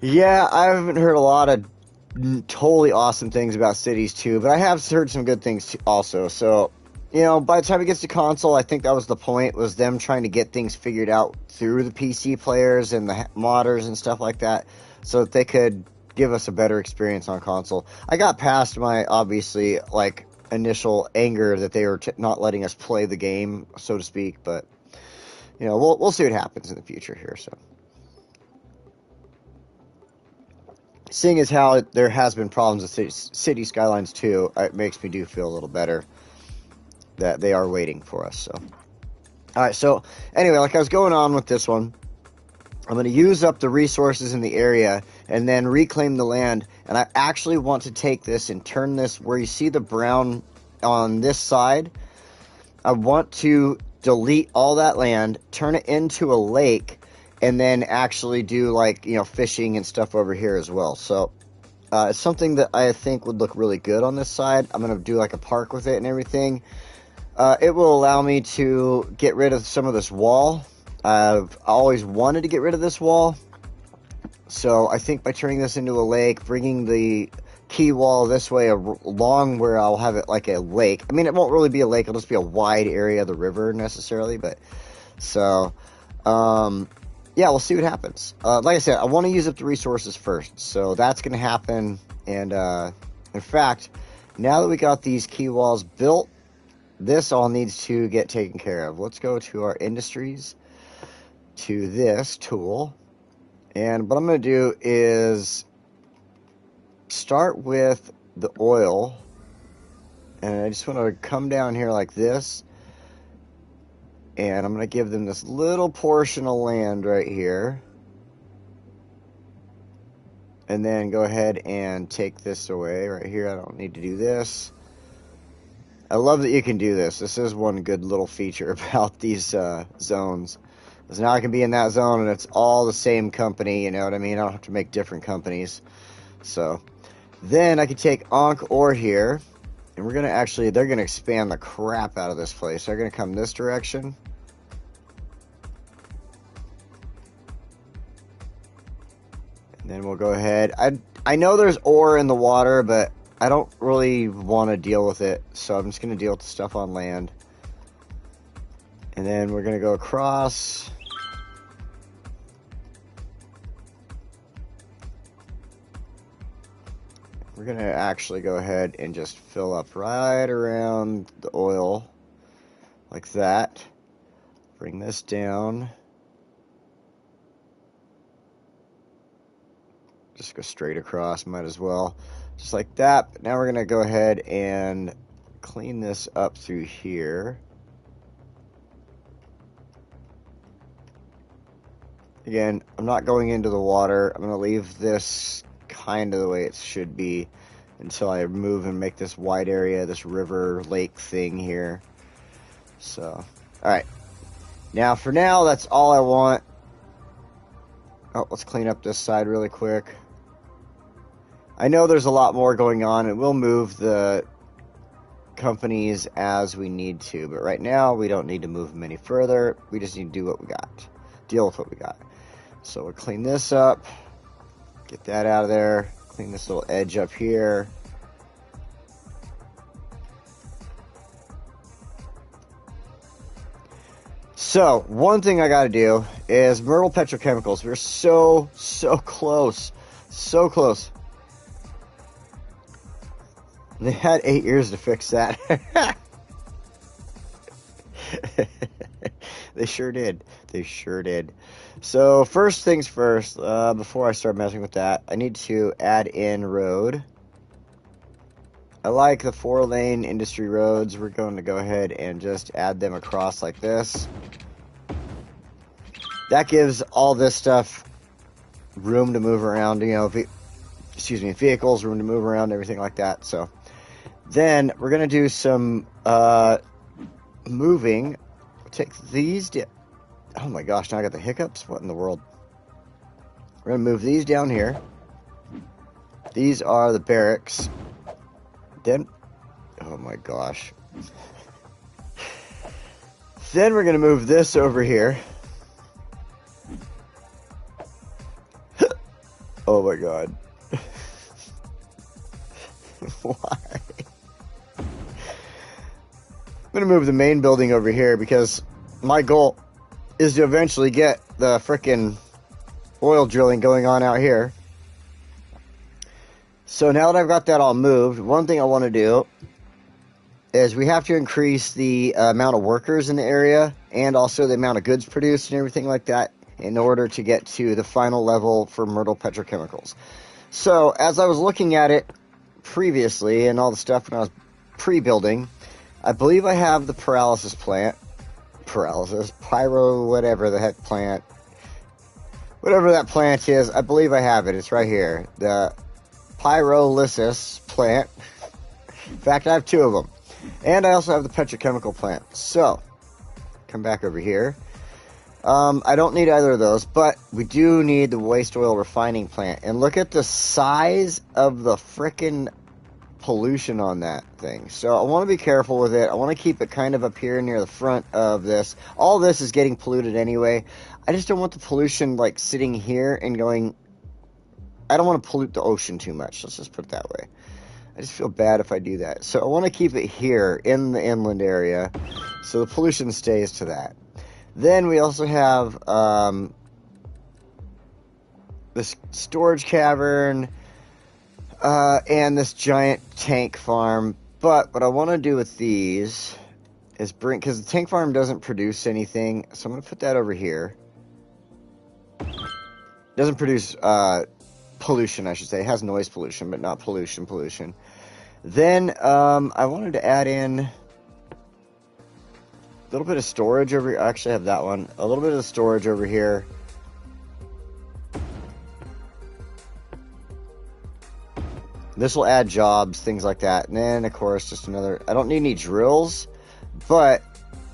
Yeah, I haven't heard a lot of totally awesome things about Cities 2, but I have heard some good things also. So, you know, by the time it gets to console, I think that was the point, was them trying to get things figured out through the PC players and the modders and stuff like that, so that they could give us a better experience on console. I got past my, obviously, like, initial anger that they were not letting us play the game, so to speak, but you know, we'll see what happens in the future here. So, seeing as how there has been problems with City Skylines 2, it makes me do feel a little better that they are waiting for us. So, all right. So anyway, like I was going on with this one, I'm going to use up the resources in the area and then reclaim the land. And I actually want to take this and turn this where you see the brown on this side. I want to delete all that land, turn it into a lake, and then actually do, like, you know, fishing and stuff over here as well. So it's something that I think would look really good on this side. I'm going to do like a park with it and everything. It will allow me to get rid of some of this wall. I've always wanted to get rid of this wall, so I think by turning this into a lake, bringing the key wall this way along where I'll have it like a lake. I mean, it won't really be a lake, it'll just be a wide area of the river necessarily, but so yeah, we'll see what happens. Like I said, I want to use up the resources first, so that's going to happen. And in fact, now that we got these key walls built, this all needs to get taken care of. Let's go to our industries, to this tool, and what I'm going to do is start with the oil, and I just want to come down here like this, and I'm going to give them this little portion of land right here, and then go ahead and take this away right here. I don't need to do this. I love that you can do this. This is one good little feature about these zones. Because now I can be in that zone and it's all the same company, you know what I mean? I don't have to make different companies. So then I can take Ankh ore here, and we're going to actually, they're going to expand the crap out of this place. They're going to come this direction. And then we'll go ahead. I know there's ore in the water, but I don't really want to deal with it. So I'm just going to deal with the stuff on land. And then we're going to go across. We're going to actually go ahead and just fill up right around the oil like that. Bring this down. Just go straight across, might as well. Just like that. But now we're going to go ahead and clean this up through here. Again, I'm not going into the water. I'm going to leave this kind of the way it should be until I move and make this wide area, this river lake thing here. So, alright. Now, for now, that's all I want. Oh, let's clean up this side really quick. I know there's a lot more going on, and we'll move the companies as we need to. But right now, we don't need to move them any further. We just need to do what we got. Deal with what we got. So we'll clean this up. Get that out of there. Clean this little edge up here. So, one thing I gotta do is Myrtle Petrochemicals. We're so close. So close. They had 8 years to fix that. They sure did. They sure did. So, first things first, before I start messing with that, I need to add in road. I like the 4-lane industry roads. We're going to go ahead and just add them across like this. That gives all this stuff room to move around, you know, vehicles, room to move around, everything like that. So then we're going to do some moving. Take these oh my gosh, now I got the hiccups. What in the world? We're going to move these down here. These are the barracks. Then, oh my gosh. Then we're going to move this over here. Oh my god. Why? I'm going to move the main building over here because my goal is to eventually get the frickin' oil drilling going on out here. So now that I've got that all moved, one thing I want to do is we have to increase the amount of workers in the area and also the amount of goods produced and everything like that in order to get to the final level for Myrtle Petrochemicals. So as I was looking at it previously and all the stuff when I was pre-building, I believe I have the pyro, whatever the heck plant, whatever that plant is, I believe I have it. It's right here. The pyrolysis plant. In fact, I have 2 of them. And I also have the petrochemical plant. So, come back over here. I don't need either of those, but we do need the waste oil refining plant. And look at the size of the frickin' pollution on that thing. So I want to be careful with it. I want to keep it kind of up here near the front of this. All this is getting polluted anyway. I just don't want the pollution like sitting here and going. I don't want to pollute the ocean too much. Let's just put it that way. I just feel bad if I do that. So I want to keep it here in the inland area so the pollution stays to that. Then we also have this storage cavern and this giant tank farm. But what I want to do with these is bring, because the tank farm doesn't produce anything, so I'm going to put that over here. It doesn't produce pollution, I should say. It has noise pollution, but not pollution. Then I wanted to add in a little bit of storage over here. I actually have that one. A little bit of storage over here. This will add jobs, things like that. And then, of course, just another... I don't need any drills, but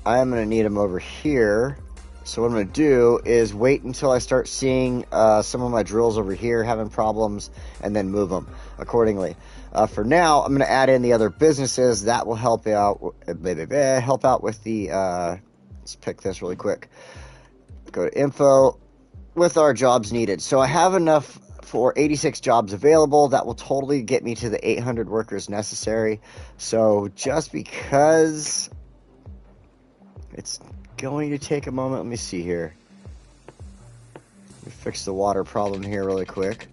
I am going to need them over here. So what I'm going to do is wait until I start seeing some of my drills over here having problems and then move them accordingly. For now, I'm going to add in the other businesses. That will help out with the... let's pick this really quick. Go to info with our jobs needed. So I have enough for 86 jobs available. That will totally get me to the 800 workers necessary. So just because it's going to take a moment, let me see here. Let me fix the water problem here really quick.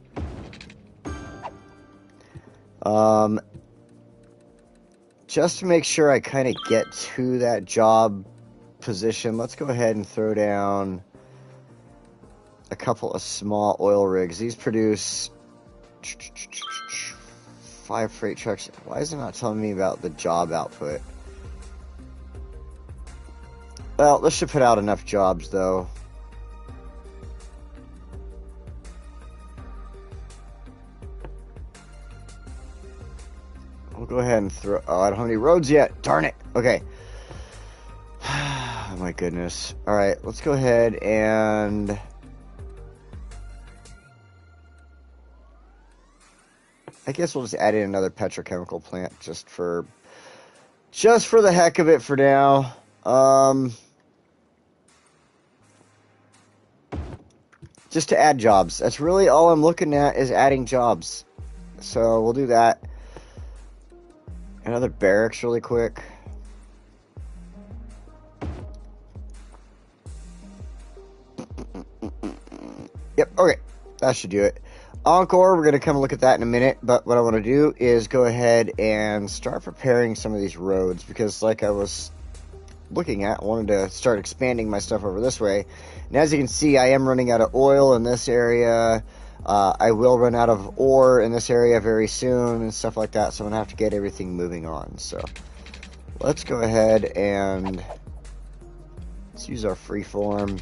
Just to make sure I kind of get to that job position, let's go ahead and throw down a couple of small oil rigs. These produce 5 freight trucks. Why is it not telling me about the job output? Well, this should put out enough jobs, though. we'll go ahead and throw... Oh, I don't have any roads yet. Darn it. Okay. Oh, my goodness. All right, let's go ahead and... I guess we'll just add in another petrochemical plant just for the heck of it for now. Just to add jobs. That's really all I'm looking at, is adding jobs. So we'll do that. Another barracks really quick. Yep, okay. That should do it. Encore, we're going to come and look at that in a minute, but what I want to do is go ahead and start preparing some of these roads, because like I was looking at, I wanted to start expanding my stuff over this way. And as you can see, I am running out of oil in this area. I will run out of ore in this area very soon and stuff like that, so I'm going to have to get everything moving on. So let's go ahead and let's use our freeform.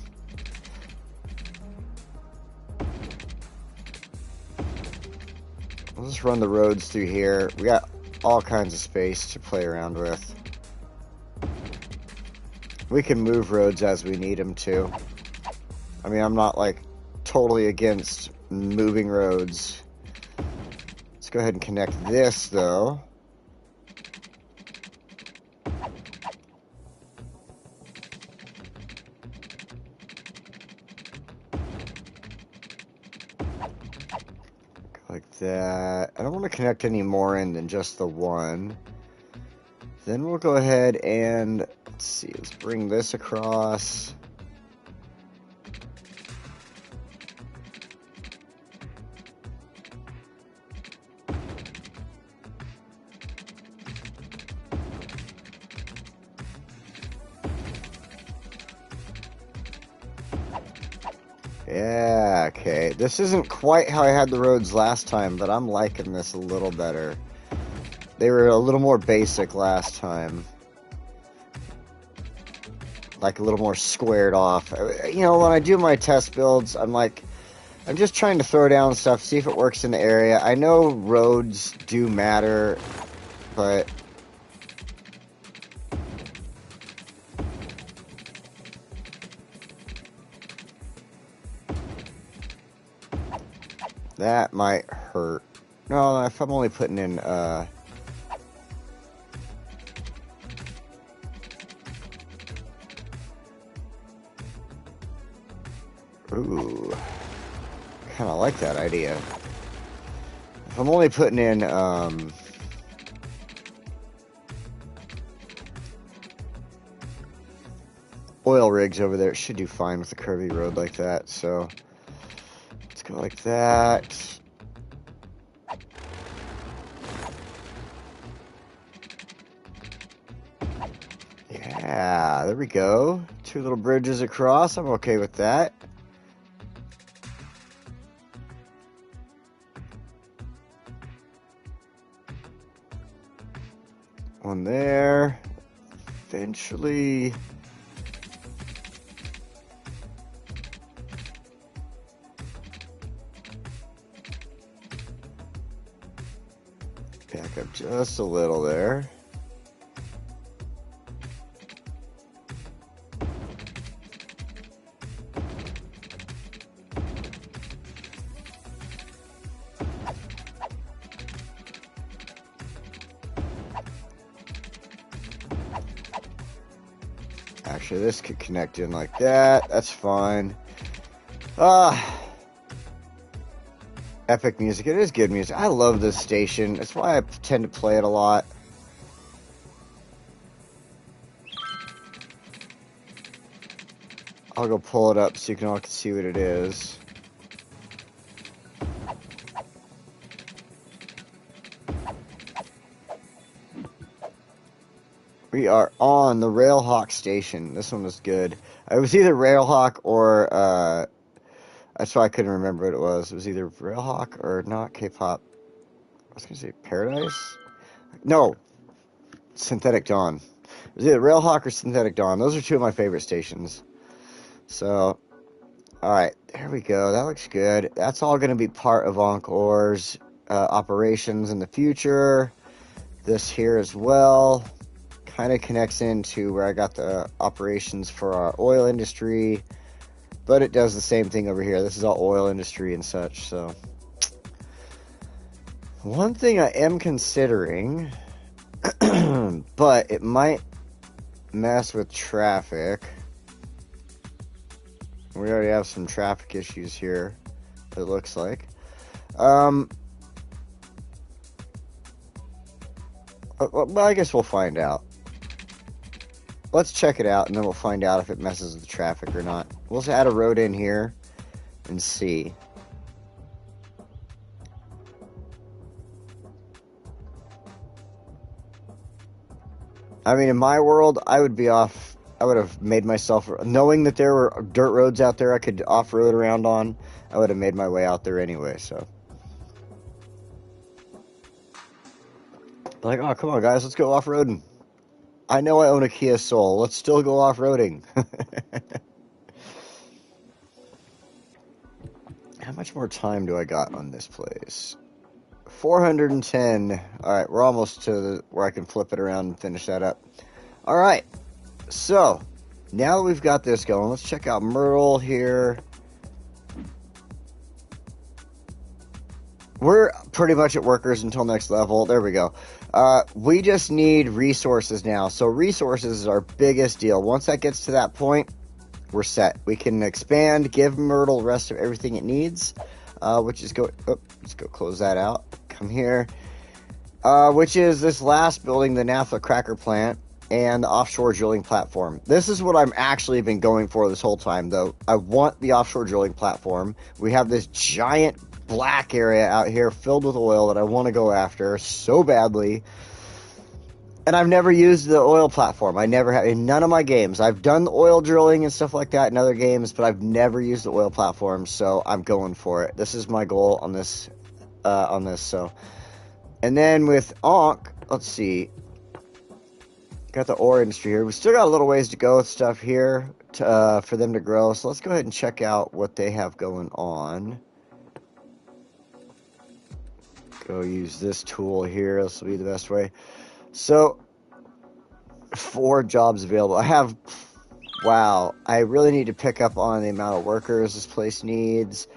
We'll just run the roads through here. We got all kinds of space to play around with. We can move roads as we need them to. I mean, I'm not like totally against moving roads. Let's go ahead and connect this though. Like that. I don't want to connect any more in than just the one. Then we'll go ahead and, let's see, let's bring this across. Yeah, okay. This isn't quite how I had the roads last time, but I'm liking this a little better. They were a little more basic last time. Like a little more squared off. You know, when I do my test builds, I'm just trying to throw down stuff, see if it works in the area. I know roads do matter, but... that might hurt. No, if I'm only putting in, ooh. Kind of like that idea. If I'm only putting in, oil rigs over there, it should do fine with a curvy road like that, so... let's go like that. Yeah, there we go. 2 little bridges across. I'm okay with that. One there. Eventually... back up just a little there. Actually, this could connect in like that. That's fine. Epic music. It is good music. I love this station. That's why I tend to play it a lot. I'll go pull it up so you can all see what it is. We are on the Railhawk station. This one was good. It was either Railhawk or, that's why I couldn't remember what it was. It was either Railhawk or not K-pop. I was going to say Paradise? No. Synthetic Dawn. It was either Railhawk or Synthetic Dawn. Those are 2 of my favorite stations. So, alright. There we go. That looks good. That's all going to be part of Encore's operations in the future. this here as well. Kind of connects into where I got the operations for our oil industry, but it does the same thing over here. This is all oil industry and such. So one thing I am considering, but it might mess with traffic. We already have some traffic issues here, it looks like. Well, I guess we'll find out. Let's check it out, and then we'll find out if it messes with the traffic or not. We'll just add a road in here and see. I mean, in my world, I would be off. I would have made myself, knowing that there were dirt roads out there I could off-road around on, I would have made my way out there anyway, so. Like, oh, come on, guys, let's go off-roading. I know I own a Kia Soul. Let's still go off-roading. How much more time do I got on this place? 410. All right, we're almost to where I can flip it around and finish that up. All right, so now that we've got this going, let's check out Myrtle here. We're pretty much at workers until next level. There we go. We just need resources now. So resources is our biggest deal. Once that gets to that point, we're set. We can expand, give Myrtle the rest of everything it needs, which is let's go close that out. Come here, which is this last building, the naphtha cracker plant and the offshore drilling platform. This is what I'm actually been going for this whole time, though. I want the offshore drilling platform. We have this giant black area out here filled with oil that I want to go after so badly. And I've never used the oil platform. I never have in none of my games. I've done the oil drilling and stuff like that in other games, but I've never used the oil platform, so I'm going for it. This is my goal on this. So, and then with Ankh, let's see. Got the ore industry here. We still got a little ways to go with stuff here for them to grow. So let's go ahead and check out what they have going on. Go use this tool here. This will be the best way. So, 4 jobs available. Wow, I really need to pick up on the amount of workers this place needs.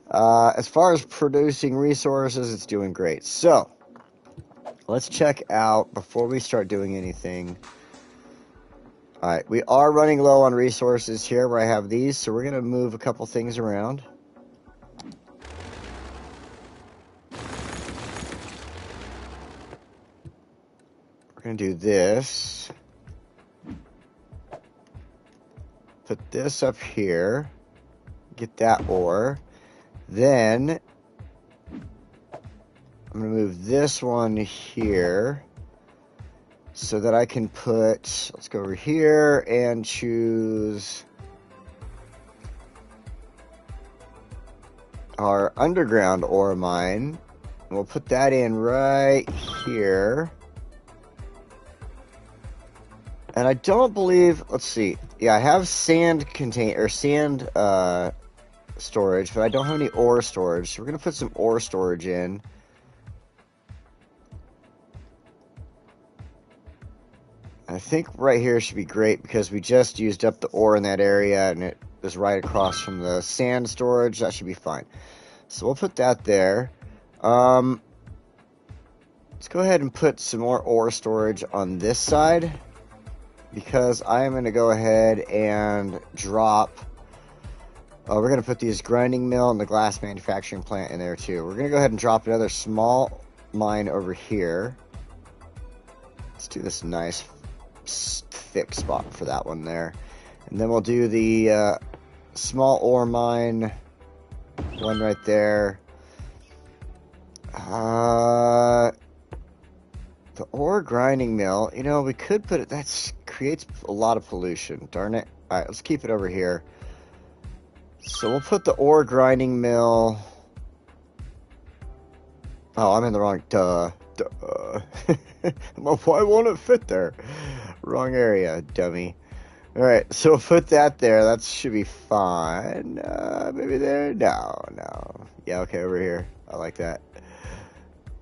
As far as producing resources, it's doing great. So, let's check out, before we start doing anything. Alright, we are running low on resources here where I have these, so we're going to move a couple things around. We're going to do this. Put this up here. Get that ore. Then, I'm going to move this one here so that I can put, let's go over here and choose our underground ore mine. We'll put that in right here. And I don't believe, let's see. Yeah, I have sand storage, but I don't have any ore storage. So we're going to put some ore storage in. I think right here should be great because we just used up the ore in that area and it was right across from the sand storage. That should be fine. So we'll put that there. Let's go ahead and put some more ore storage on this side, because I am going to go ahead and drop, we're going to put these grinding mill and the glass manufacturing plant in there too. We're going to go ahead and drop another small mine over here. Let's do this nice thick spot for that one there. And then we'll do the small ore mine, one right there. The ore grinding mill, you know, we could put it, that creates a lot of pollution, darn it. All right, let's keep it over here. So we'll put the ore grinding mill. Oh, I'm in the wrong, why won't it fit there? Wrong area, dummy. All right, so we'll put that there. That should be fine. Maybe there? No. Yeah, okay, over here. I like that.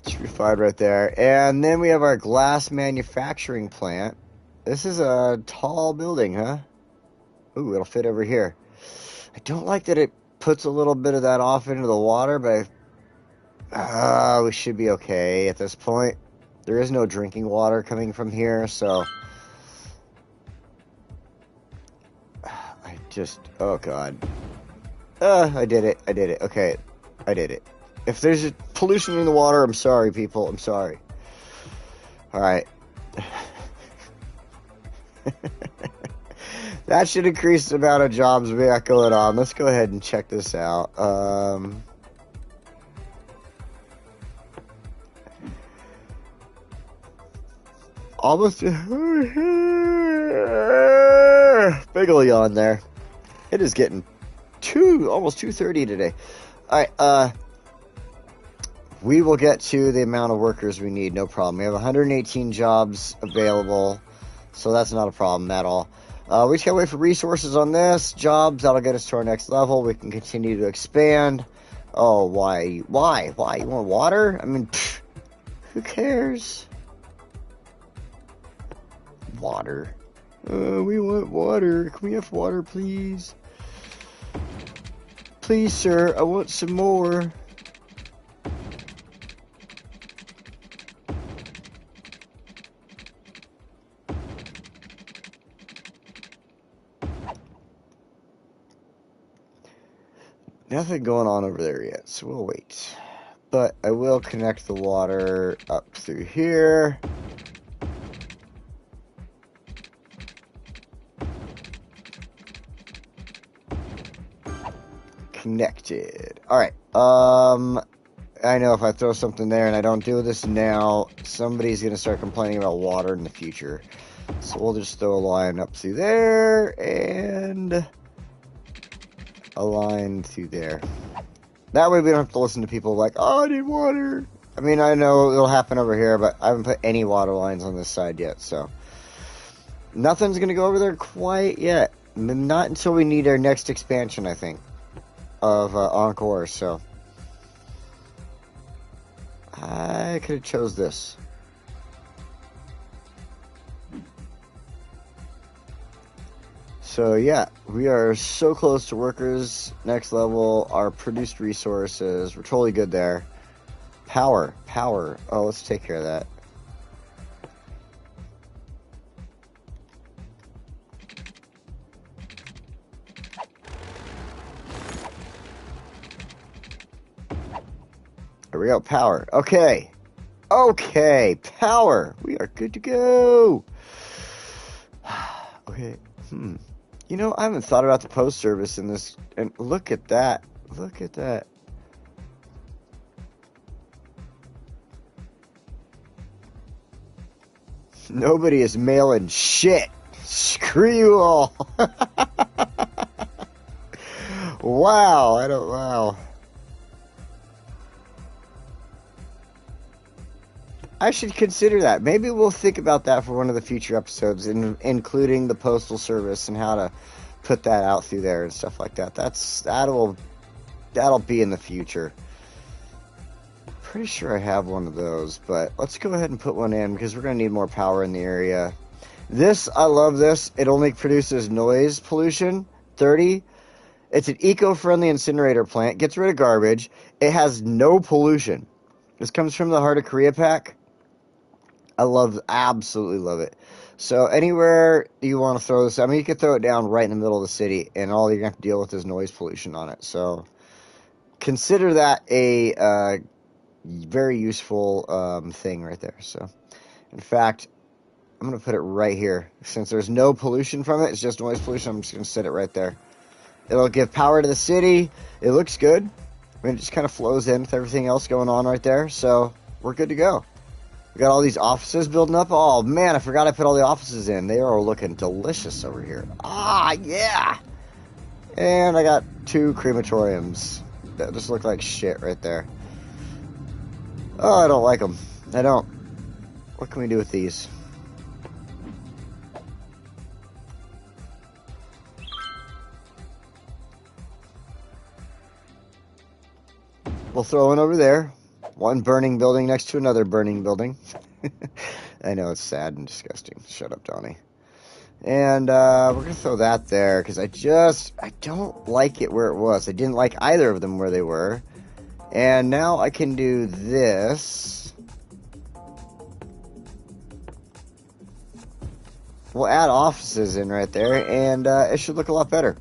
Should be fine right there. And then we have our glass manufacturing plant. This is a tall building, huh? Ooh, it'll fit over here. I don't like that it puts a little bit of that off into the water, but we should be okay at this point. There is no drinking water coming from here, so I just, oh god. I did it. Okay, I did it. If there's pollution in the water, I'm sorry, people. I'm sorry. Alright. That should increase the amount of jobs we got going on. Let's go ahead and check this out. Almost big ol' yawn there. It is getting almost 2:30 today. Alright, we will get to the amount of workers we need, no problem. We have 118 jobs available, so that's not a problem at all. We just gotta wait for resources on this. Jobs, that'll get us to our next level. We can continue to expand. Oh, why? Why? You want water? I mean, who cares? Water. We want water. Can we have water, please? Please, sir, I want some more. Nothing going on over there yet, so we'll wait. But I will connect the water up through here. Connected. Alright, I know if I throw something there and I don't do this now, somebody's going to start complaining about water in the future. So we'll just throw a line up through there and a line through there. That way we don't have to listen to people like, oh, I need water. I mean, I know it'll happen over here, but I haven't put any water lines on this side yet, so nothing's going to go over there quite yet. Not until we need our next expansion, I think, of Encore, so I could have chose this. So yeah, we are so close to workers next level. Our produced resources, we're totally good there. Power. Oh, let's take care of that. There we go, power. Okay, power. We are good to go. Okay, You know, I haven't thought about the post service in this, and look at that. Look at that. Nobody is mailing shit. Screw you all. Wow. I should consider that. Maybe we'll think about that for one of the future episodes, including the postal service and how to put that out through there and stuff like that. That'll be in the future. Pretty sure I have one of those, but let's go ahead and put one in because we're going to need more power in the area. I love this. It only produces noise pollution, 30. It's an eco-friendly incinerator plant. Gets rid of garbage. It has no pollution. This comes from the Heart of Korea pack. Absolutely love it. So anywhere you want to throw this, I mean, you could throw it down right in the middle of the city, and all you're going to have to deal with is noise pollution on it. So consider that a very useful thing right there. So, in fact, I'm going to put it right here. Since there's no pollution from it, it's just noise pollution, I'm just going to set it right there. It'll give power to the city. It looks good. I mean, it just kind of flows in with everything else going on right there. So, we're good to go. We got all these offices building up. Oh, man, I forgot I put all the offices in. They are looking delicious over here. Ah, yeah! And I got 2 crematoriums that just look like shit right there. Oh, I don't like them. I don't. What can we do with these? We'll throw one over there. One burning building next to another burning building. I know, it's sad and disgusting. Shut up, Donnie. And we're going to throw that there because I don't like it where it was. I didn't like either of them where they were. And now I can do this. We'll add offices in right there, and it should look a lot better.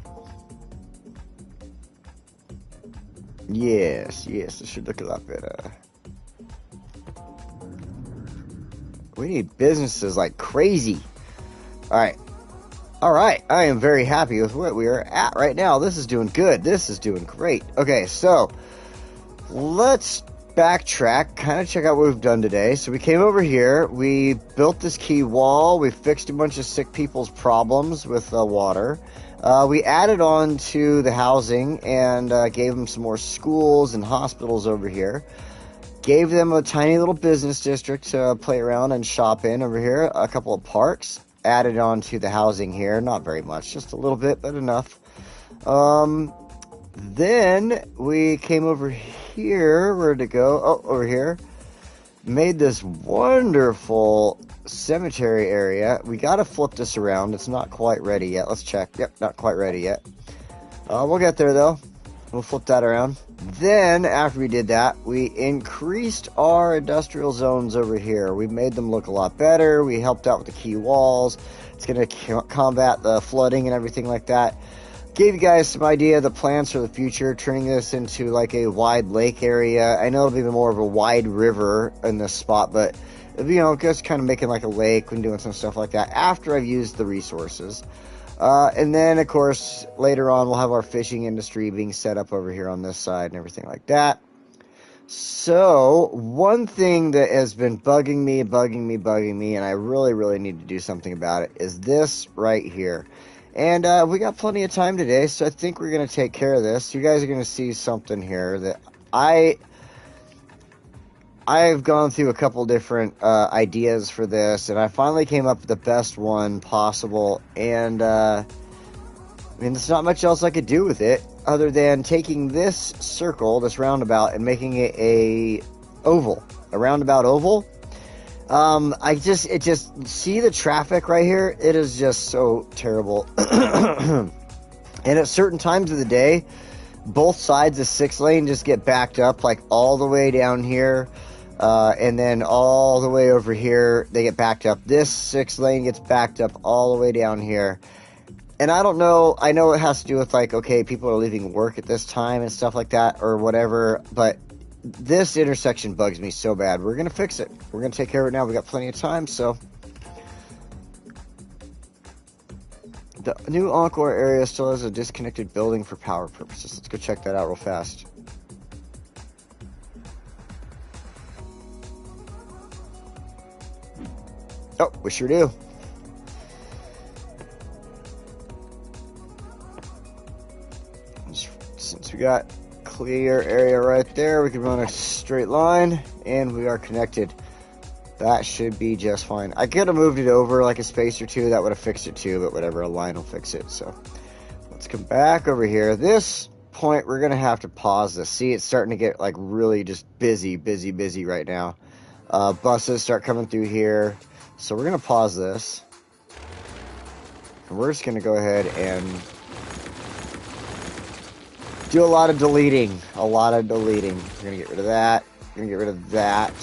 Yes, it should look a lot better. We need businesses like crazy. Alright, I am very happy with what we are at right now. This is doing good. This is doing great. Okay, so let's backtrack, kind of check out what we've done today. So we came over here, we built this key wall, we fixed a bunch of sick people's problems with water. We added on to the housing and gave them some more schools and hospitals over here. Gave them a tiny little business district to play around and shop in over here. A couple of parks. Added on to the housing here. Not very much, just a little bit, but enough. Then we came over here. Where'd it go? Oh, over here. Made this wonderful cemetery area. We got to flip this around. It's not quite ready yet. Let's check. Yep, not quite ready yet. We'll get there, though. We'll flip that around. Then, after we did that, we increased our industrial zones over here. We made them look a lot better. We helped out with the key walls. It's going to combat the flooding and everything like that. Gave you guys some idea of the plans for the future, turning this into like a wide lake area. I know it'll be more of a wide river in this spot, but, you know, just kind of making like a lake and doing some stuff like that after I've used the resources. And then, of course, later on, we'll have our fishing industry being set up over here on this side and everything like that. So, one thing that has been bugging me, and I really need to do something about it, is this right here. And we got plenty of time today, so I think we're going to take care of this. You guys are going to see something here that I've gone through a couple different ideas for this, and I finally came up with the best one possible. And I mean, there's not much else I could do with it other than taking this circle, this roundabout, and making it a roundabout oval. It just see the traffic right here. It is just so terrible. And at certain times of the day, both sides of 6 lane just get backed up, like all the way down here. And then all the way over here, they get backed up. This 6 lane gets backed up all the way down here. And I don't know, I know it has to do with like, okay, people are leaving work at this time and stuff like that or whatever, but this intersection bugs me so bad. We're going to fix it. We're going to take care of it now. We got plenty of time, so. The new Encore area still has a disconnected building for power purposes. Let's go check that out real fast. Oh, we sure do. Since we got clear area right there, we can run a straight line, and we are connected. That should be just fine. I could have moved it over like a space or two. That would have fixed it too, but whatever, a line will fix it. So let's come back over here. This point, we're going to have to pause this. See, it's starting to get like really just busy right now. Buses start coming through here. So we're going to pause this. And we're just going to go ahead and do a lot of deleting. We're going to get rid of that. We're going to get rid of that.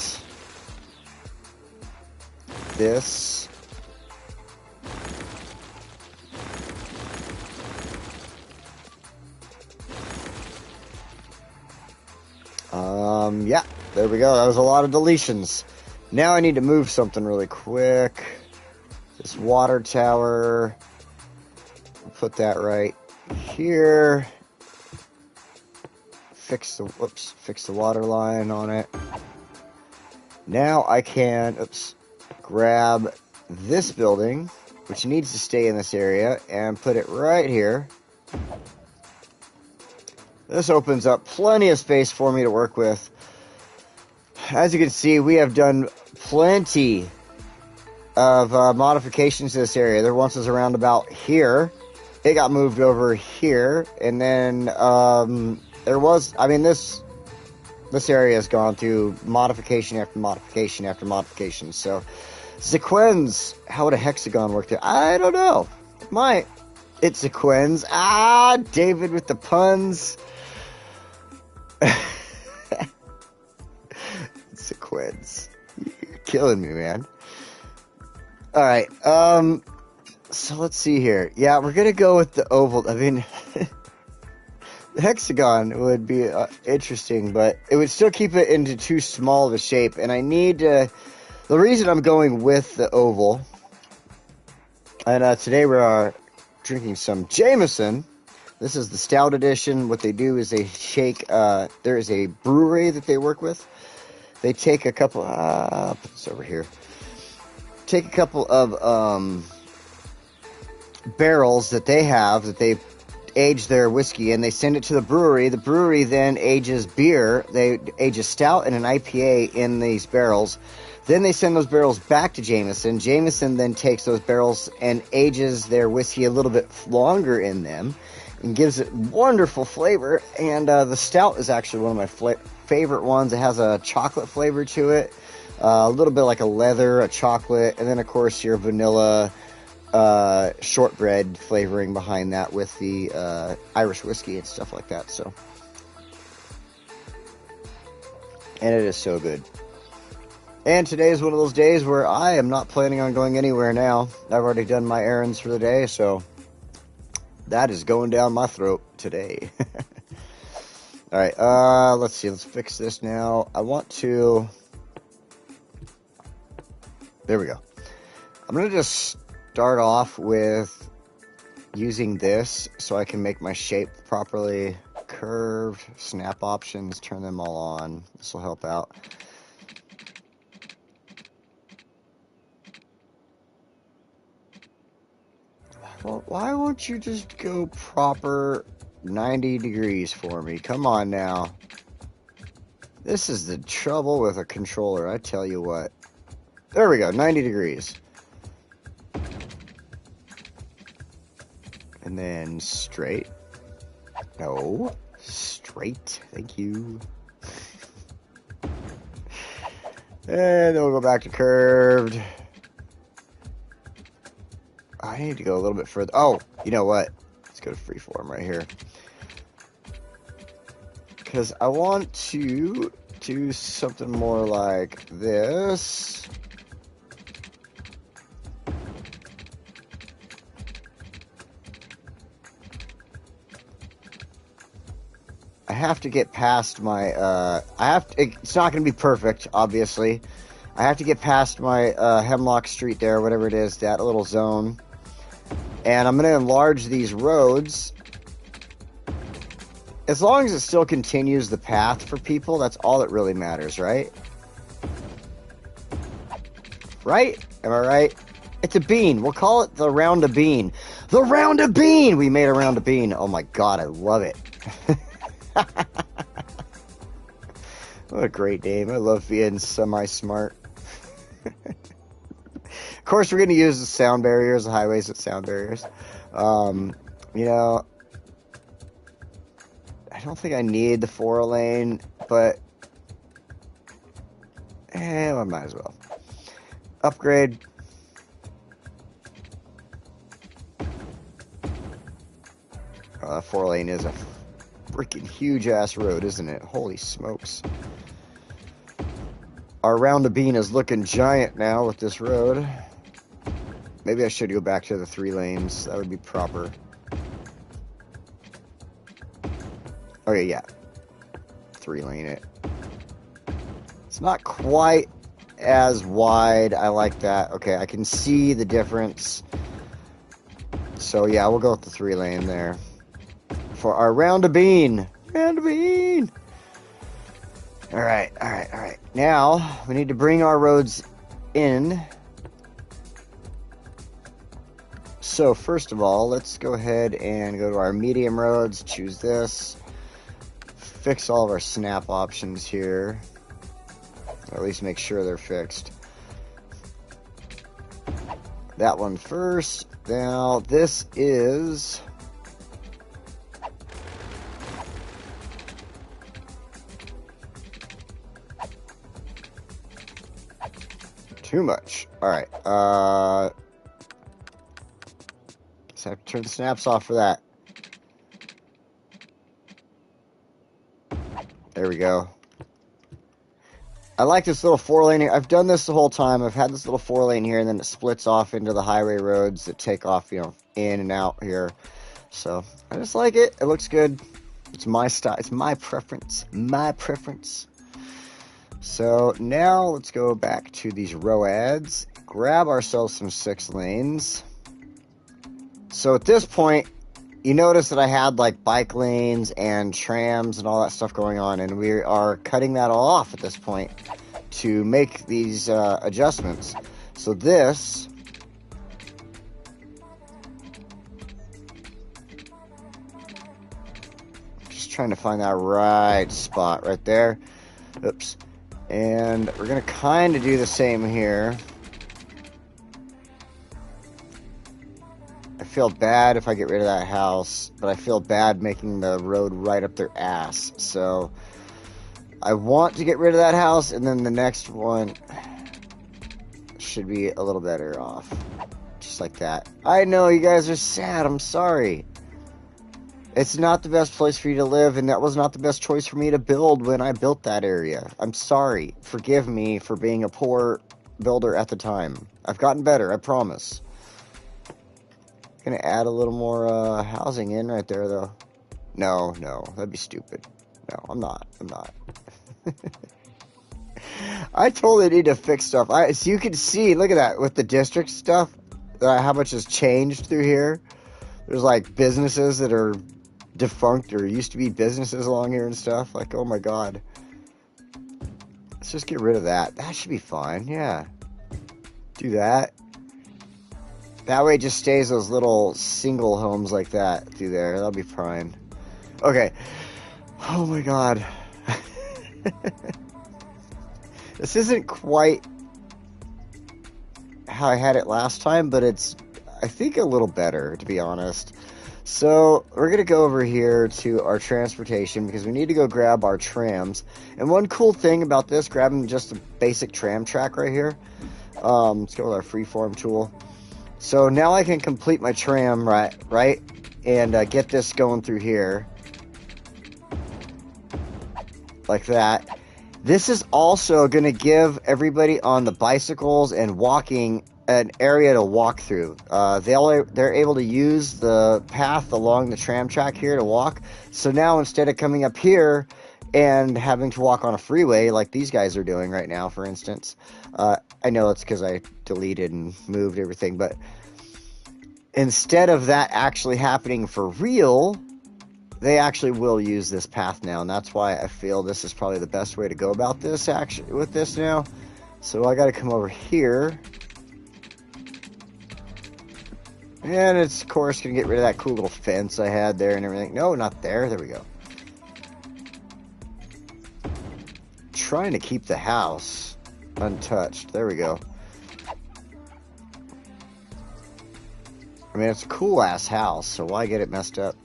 This. Yeah, there we go. That was a lot of deletions. Now I need to move something really quick. This water tower. Put that right here. Fix the water line on it. Now I can, grab this building, which needs to stay in this area, and put it right here. This opens up plenty of space for me to work with. As you can see, we have done plenty of modifications to this area. There once was a roundabout here. It got moved over here, and then there was, I mean, this This area has gone through modification after modification after modification. So, sequins. How would a hexagon work there? I don't know. It might. It's sequins. Ah, David with the puns. Sequins. You're killing me, man. All right. So let's see here. Yeah, we're gonna go with the oval. I mean, the hexagon would be interesting, but it would still keep it into too small of a shape. And I need the reason I'm going with the oval. And today we are drinking some Jameson. This is the stout edition. What they do is they shake. There is a brewery that they work with. They take a couple. Put this over here. Take a couple of barrels that they have that they age their whiskey, and they send it to the brewery. The brewery then ages beer. They age a stout and an IPA in these barrels. Then they send those barrels back to Jameson. Jameson then takes those barrels and ages their whiskey a little bit longer in them and gives it wonderful flavor. And the stout is actually one of my favorite ones. It has a chocolate flavor to it, a little bit like a leather, a chocolate, and then of course your vanilla shortbread flavoring behind that with the Irish whiskey and stuff like that. So, and it is so good. And today is one of those days where I am not planning on going anywhere now. I've already done my errands for the day, so that is going down my throat today. All right, let's see. Let's fix this now. I want to... There we go. I'm going to just start off with using this so I can make my shape properly curved. Snap options, turn them all on. This will help out. Well, why won't you just go proper 90 degrees for me? Come on now. This is the trouble with a controller, I tell you what. There we go, 90 degrees. And then straight. No, straight. Thank you. And then we'll go back to curved. I need to go a little bit further. Oh, you know what? Let's go to freeform right here. Because I want to do something more like this. I have to get past my, it's not going to be perfect, obviously. I have to get past my Hemlock Street there, whatever it is, that little zone. And I'm going to enlarge these roads. As long as it still continues the path for people, that's all that really matters, right? Right? Am I right? It's a bean. We'll call it the Round of Bean. The Round of Bean! We made a Round of Bean. Oh my god, I love it. What a great name. I love being semi-smart. Of course, we're going to use the sound barriers, the highways with sound barriers. You know, I don't think I need the 4-lane, but I might as well. Upgrade. That 4-lane is a freaking huge-ass road, isn't it? Holy smokes. Our Round of Bean is looking giant now with this road. Maybe I should go back to the 3 lanes. That would be proper. Okay, yeah. 3-lane it. It's not quite as wide. I like that. Okay, I can see the difference. So, yeah, we'll go with the 3-lane there. For our Round of Bean. Round of Bean! Alright, alright, alright. Now, we need to bring our roads in. So, first of all, let's go ahead and go to our medium roads, choose this, fix all of our snap options here, or at least make sure they're fixed. That one first. Now, this is... Too much. Alright. Just have to turn the snaps off for that. There we go. I like this little 4-lane here. I've done this the whole time. I've had this little 4-lane here, and then it splits off into the highway roads that take off, you know, in and out here. So, I just like it. It looks good. It's my style. It's my preference. My preference. So, now let's go back to these roads. Grab ourselves some 6 lanes. So, at this point, you notice that I had like bike lanes and trams and all that stuff going on, and we are cutting that all off at this point to make these adjustments. So this just trying to find that right spot right there. Oops. And we're gonna kind of do the same here. I feel bad if I get rid of that house, but I feel bad making the road right up their ass. So I want to get rid of that house, and then the next one should be a little better off. Just like that. I know you guys are sad. I'm sorry. It's not the best place for you to live, and that was not the best choice for me to build when I built that area. I'm sorry. Forgive me for being a poor builder at the time. I've gotten better, I promise. Gonna add a little more housing in right there, though. No, that'd be stupid. No, I'm not. I totally need to fix stuff. So you can see, look at that, with the district stuff, how much has changed through here. There's like businesses that are defunct or used to be businesses along here and stuff. Like, oh my god. Let's just get rid of that. That should be fine, yeah. Do that. That way it just stays those little single homes like that through there. That'll be fine. Okay. Oh my god. This isn't quite how I had it last time, but it's, I think, a little better, to be honest. So, we're going to go over here to our transportation because we need to go grab our trams. And one cool thing about this, grabbing just a basic tram track right here. Let's go with our freeform tool. So now I can complete my tram, right? And get this going through here. Like that. This is also going to give everybody on the bicycles and walking an area to walk through. They're able to use the path along the tram track here to walk. So now instead of coming up here and having to walk on a freeway like these guys are doing right now, for instance. I know it's because I deleted and moved everything, but instead of that actually happening for real, they actually will use this path now, and that's why I feel this is probably the best way to go about this with this now. So I got to come over here, and it's of course gonna get rid of that cool little fence I had there and everything. No, not there. There we go. Trying to keep the house untouched. There we go. I mean, it's a cool-ass house, so why get it messed up?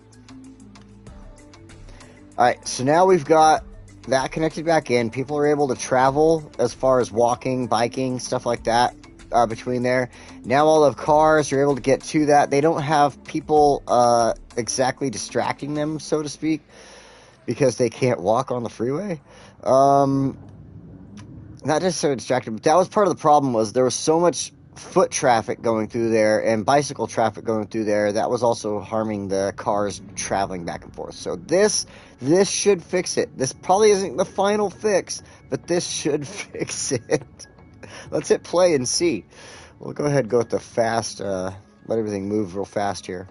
Alright, so now we've got that connected back in. People are able to travel as far as walking, biking, stuff like that between there. Now all of cars are able to get to that. They don't have people exactly distracting them, so to speak, because they can't walk on the freeway. Not necessarily distracted, but that was part of the problem. Was there was so much foot traffic going through there and bicycle traffic going through there that was also harming the cars traveling back and forth. So this should fix it. This probably isn't the final fix, but this should fix it. Let's hit play and see. We'll go ahead and go with the fast, let everything move real fast here.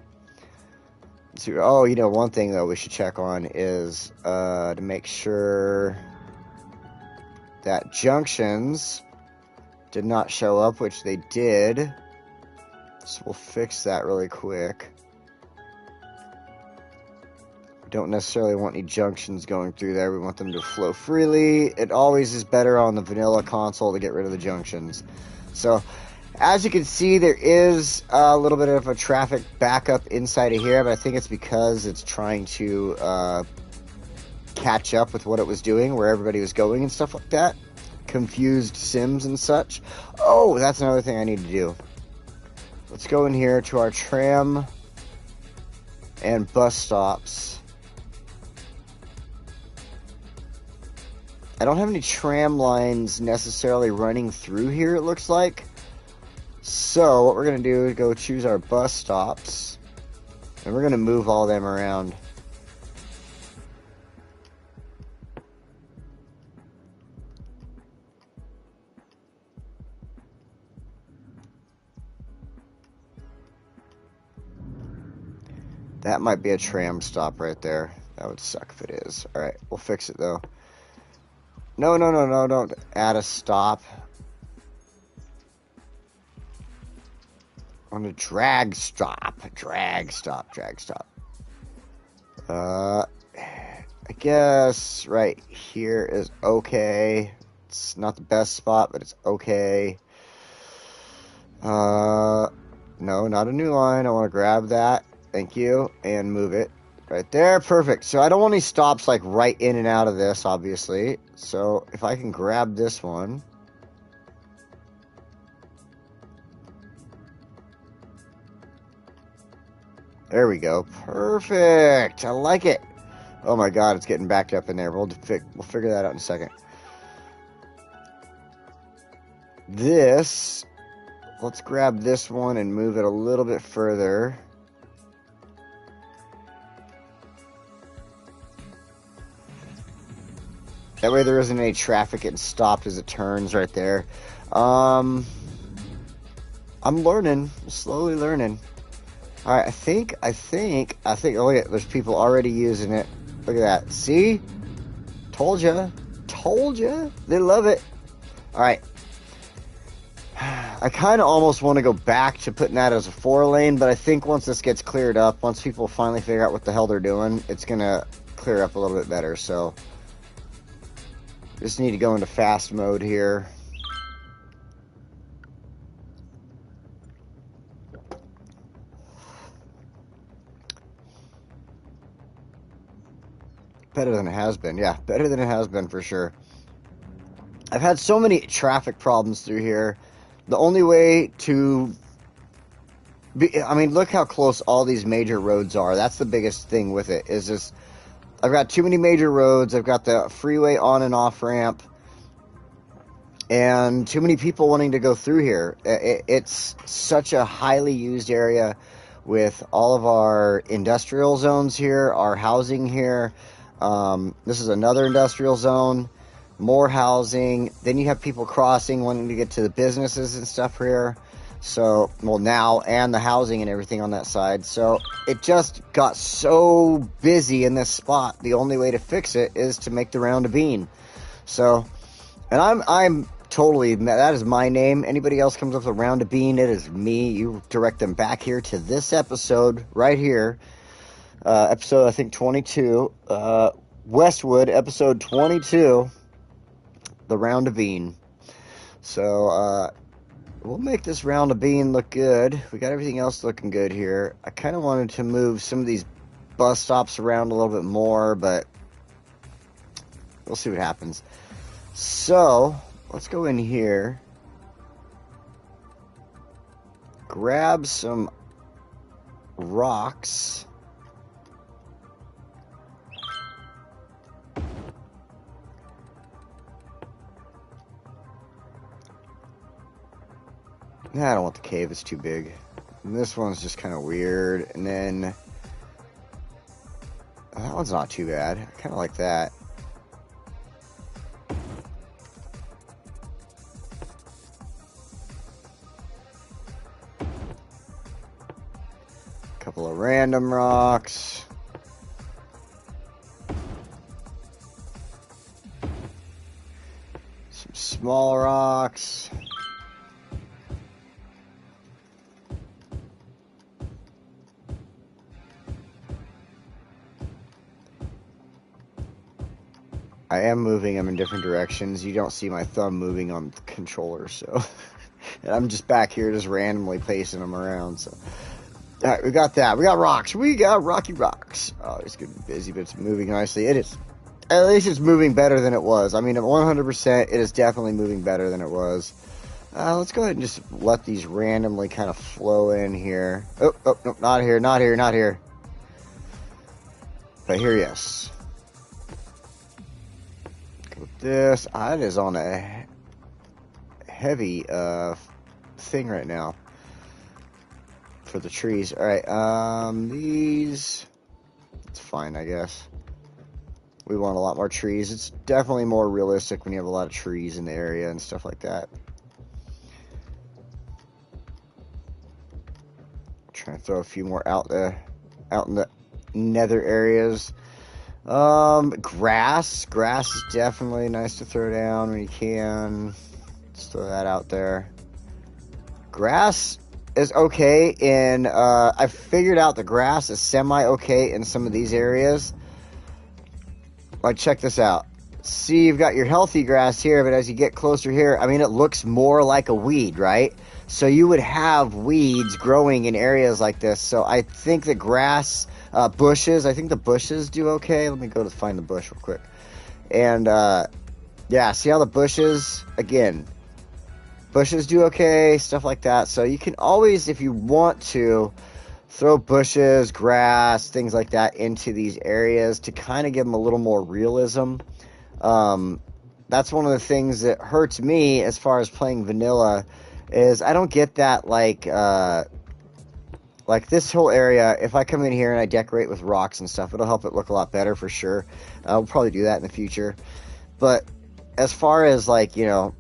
Let's see. Oh, you know, one thing though we should check on is to make sure that junctions did not show up, which they did. So we'll fix that really quick. We don't necessarily want any junctions going through there. We want them to flow freely. It always is better on the vanilla console to get rid of the junctions. So as you can see, there is a little bit of a traffic backup inside of here, but I think it's because it's trying to catch up with what it was doing, where everybody was going and stuff like that. confused Sims and such. Oh, that's another thing I need to do. Let's go in here to our tram and bus stops. I don't have any tram lines necessarily running through here, it looks like. So what we're going to do is go choose our bus stops. And we're going to move all them around. That might be a tram stop right there. That would suck if it is. Alright, we'll fix it though. No, don't add a stop. On a drag stop. Drag stop. I guess right here is okay. It's not the best spot, but it's okay. No, not a new line. I want to grab that. Thank you. And move it. Right there. Perfect. So I don't want any stops like right in and out of this, obviously. So if I can grab this one. There we go. Perfect. I like it. Oh my god, it's getting backed up in there. We'll figure that out in a second. This. Let's grab this one and move it a little bit further. That way there isn't any traffic getting stopped as it turns right there. I'm learning. Slowly learning. Alright, I think, oh yeah, there's people already using it. Look at that. See? Told ya. They love it. Alright. I kind of almost want to go back to putting that as a 4-lane, but I think once this gets cleared up, once people finally figure out what the hell they're doing, it's going to clear up a little bit better, so just need to go into fast mode here. Better than it has been. Yeah, better than it has been for sure. I've had so many traffic problems through here. The only way to look how close all these major roads are. That's the biggest thing with it, is just I've got too many major roads. I've got the freeway on and off ramp, and too many people wanting to go through here. It's such a highly used area with all of our industrial zones here, our housing here. This is another industrial zone, more housing. Then you have people crossing, wanting to get to the businesses and stuff here. So, well, now, and the housing and everything on that side. So it just got so busy in this spot. The only way to fix it is to make the round a bean. So, and I'm totally, that is my name. Anybody else comes up with a round a bean, it is me. You direct them back here to this episode right here. Episode, I think, 22. Westwood, episode 22. The round a bean. So, we'll make this round a bean look good. We got everything else looking good here. I kind of wanted to move some of these bus stops around a little bit more, but we'll see what happens. So, let's go in here. Grab some rocks. Nah, I don't want the cave, it's too big. And this one's just kind of weird. And then that one's not too bad. I kind of like that. A couple of random rocks. Some small rocks. I am moving them in different directions. You don't see my thumb moving on the controller, so and I'm just back here just randomly pacing them around. So, all right, we got that. We got rocks. We got rocky rocks. Oh, it's getting busy, but it's moving nicely. It is. at least it's moving better than it was. I mean, at 100%, it is definitely moving better than it was. Let's go ahead and just let these randomly kind of flow in here. Oh, no, not here, not here, not here. But here, yes. With this, it is on a heavy thing right now for the trees. All right, these, it's fine, I guess. We want a lot more trees. It's definitely more realistic when you have a lot of trees in the area and stuff like that. Trying to throw a few more out in the nether areas. Grass is definitely nice to throw down when you can. Let's throw that out there. Grass is okay in, I figured out the grass is semi-okay in some of these areas. Like, check this out. See, you've got your healthy grass here, but as you get closer here, I mean, it looks more like a weed, right? So you would have weeds growing in areas like this. So I think the grass, bushes, I think the bushes do okay. Let me go to find the bush real quick. And, yeah, see how the bushes, again, bushes do okay, stuff like that. So you can always, if you want to, throw bushes, grass, things like that into these areas to kind of give them a little more realism. That's one of the things that hurts me as far as playing vanilla is I don't get that, like this whole area. If I come in here and I decorate with rocks and stuff, it'll help it look a lot better for sure. We'll probably do that in the future. But as far as, like, you know,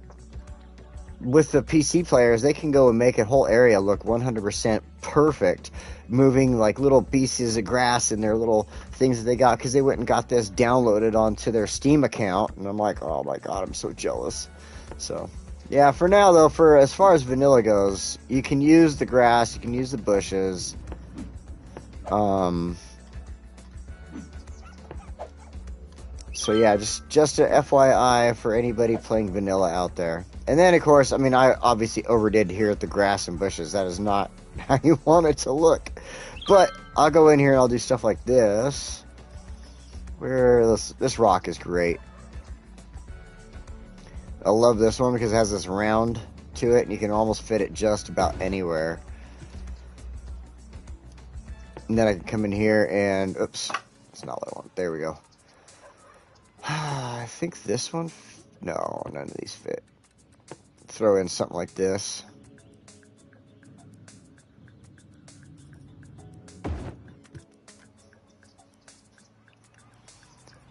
with the PC players, they can go and make a whole area look 100% perfect, moving like little pieces of grass in their little things that they got, because they went and got this downloaded onto their Steam account, and I'm like, oh my god, I'm so jealous. So yeah, for now though, for as far as vanilla goes, you can use the grass, you can use the bushes. So yeah, just a FYI for anybody playing vanilla out there. And then, of course, I mean, I obviously overdid here at the grass and bushes. That is not how you want it to look. But I'll go in here and I'll do stuff like this. Where this rock is great. I love this one because it has this round to it, and you can almost fit it just about anywhere. And then I can come in here and, oops, that's not what I want. There we go. I think this one, no, none of these fit. Throw in something like this.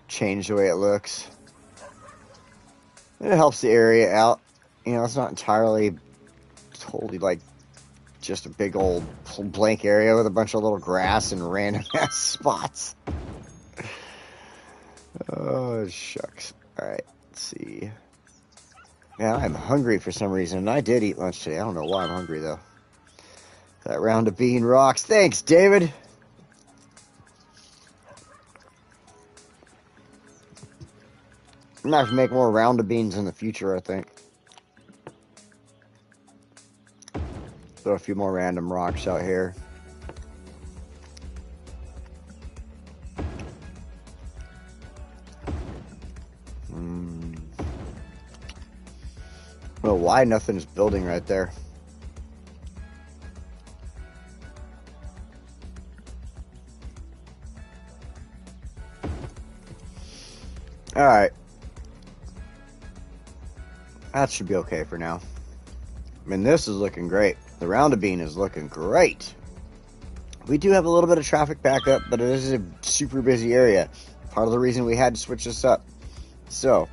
Change the way it looks. And it helps the area out. You know, it's not entirely totally like just a big old blank area with a bunch of little grass and random ass spots. Oh, shucks. Alright, let's see. Man, I'm hungry for some reason, and I did eat lunch today. I don't know why I'm hungry, though. That round of bean rocks. Thanks, David! I'm gonna have to make more round of beans in the future, I think. Throw a few more random rocks out here. I don't know why nothing's building right there. Alright. That should be okay for now. I mean, this is looking great. The round of bean is looking great. We do have a little bit of traffic backup, but it is a super busy area. Part of the reason we had to switch this up. So,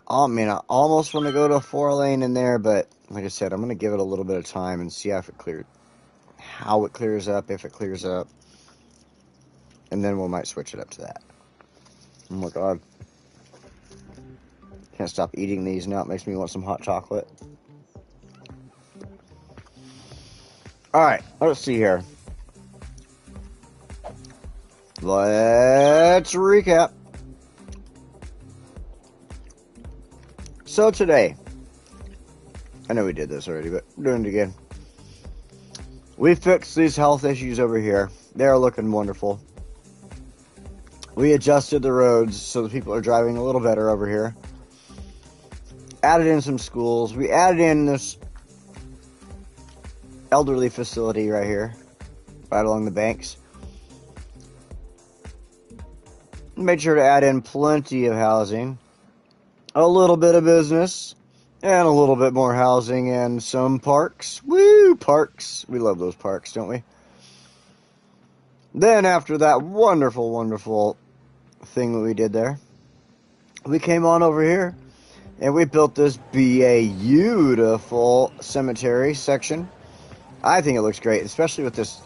I mean, I almost want to go to a 4-lane in there, but like I said, I'm going to give it a little bit of time and see how it clears up, if it clears up. And then we might switch it up to that. Oh my god. Can't stop eating these now. It makes me want some hot chocolate. Alright, let's see here. Let's recap. So today, I know we did this already, but we're doing it again. We fixed these health issues over here. They're looking wonderful. We adjusted the roads so the people are driving a little better over here. Added in some schools. We added in this elderly facility right here, right along the banks. Made sure to add in plenty of housing, a little bit of business, and a little bit more housing and some parks. Woo, parks. We love those parks, don't we? Then after that wonderful, wonderful thing that we did there, we came on over here and we built this beautiful cemetery section. I think it looks great, especially with this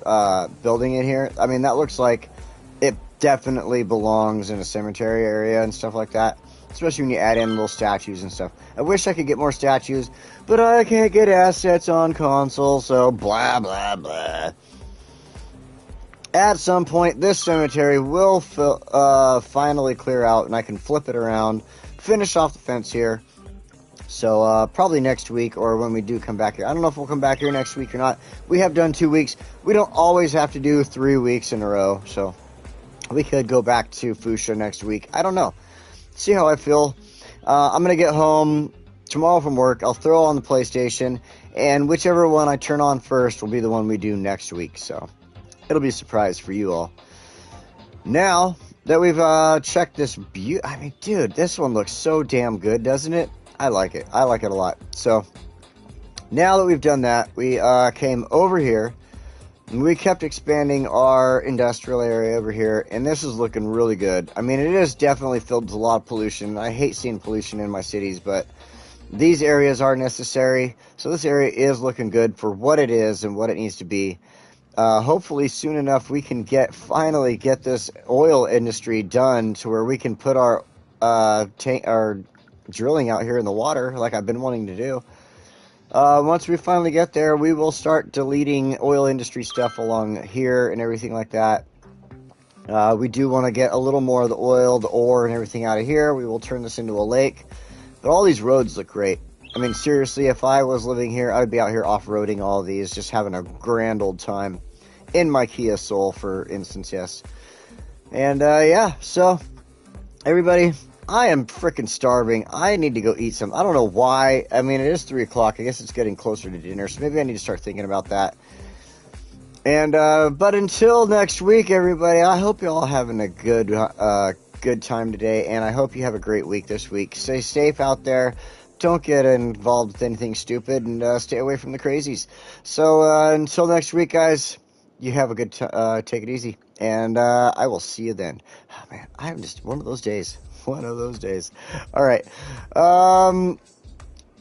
building in here. I mean, that looks like it definitely belongs in a cemetery area and stuff like that, especially when you add in little statues and stuff. I wish I could get more statues, but I can't get assets on console, so blah, blah, blah. At some point, this cemetery will finally clear out, and I can flip it around, finish off the fence here. So probably next week, or when we do come back here. I don't know if we'll come back here next week or not. We have done 2 weeks. We don't always have to do 3 weeks in a row, so we could go back to Fuchsia next week. I don't know. See how I feel. I'm going to get home tomorrow from work. I'll throw on the PlayStation, and whichever one I turn on first will be the one we do next week, so it'll be a surprise for you all. Now that we've checked this I mean, dude, this one looks so damn good, doesn't it? I like it. I like it a lot. So now that we've done that, we came over here, and we kept expanding our industrial area over here, and this is looking really good. I mean, it is definitely filled with a lot of pollution. I hate seeing pollution in my cities, but these areas are necessary. So this area is looking good for what it is and what it needs to be. Hopefully soon enough we can finally get this oil industry done to where we can put our drilling out here in the water like I've been wanting to do. Once we finally get there, we will start deleting oil industry stuff along here and everything like that. We do want to get a little more of the oil, the ore, and everything out of here. We will turn this into a lake. But all these roads look great. I mean, seriously, if I was living here, I'd be out here off-roading all of these, just having a grand old time in my Kia Soul, for instance, yes. And, yeah, so, everybody, I am freaking starving. I need to go eat some. I don't know why. I mean, it is 3 o'clock. I guess it's getting closer to dinner, so maybe I need to start thinking about that. And, but until next week, everybody, I hope you're all having a good time today, and I hope you have a great week this week. Stay safe out there. Don't get involved with anything stupid, and stay away from the crazies. So until next week, guys, you have a good take it easy, and I will see you then. Oh, man, I'm just one of those days. One of those days. All right.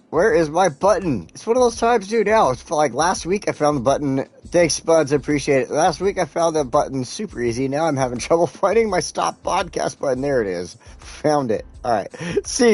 Where is my button? It's one of those times, dude. Now, it's like last week I found the button. Thanks, buds. I appreciate it. Last week I found that button super easy. Now I'm having trouble finding my stop podcast button. There it is. Found it. All right. See you.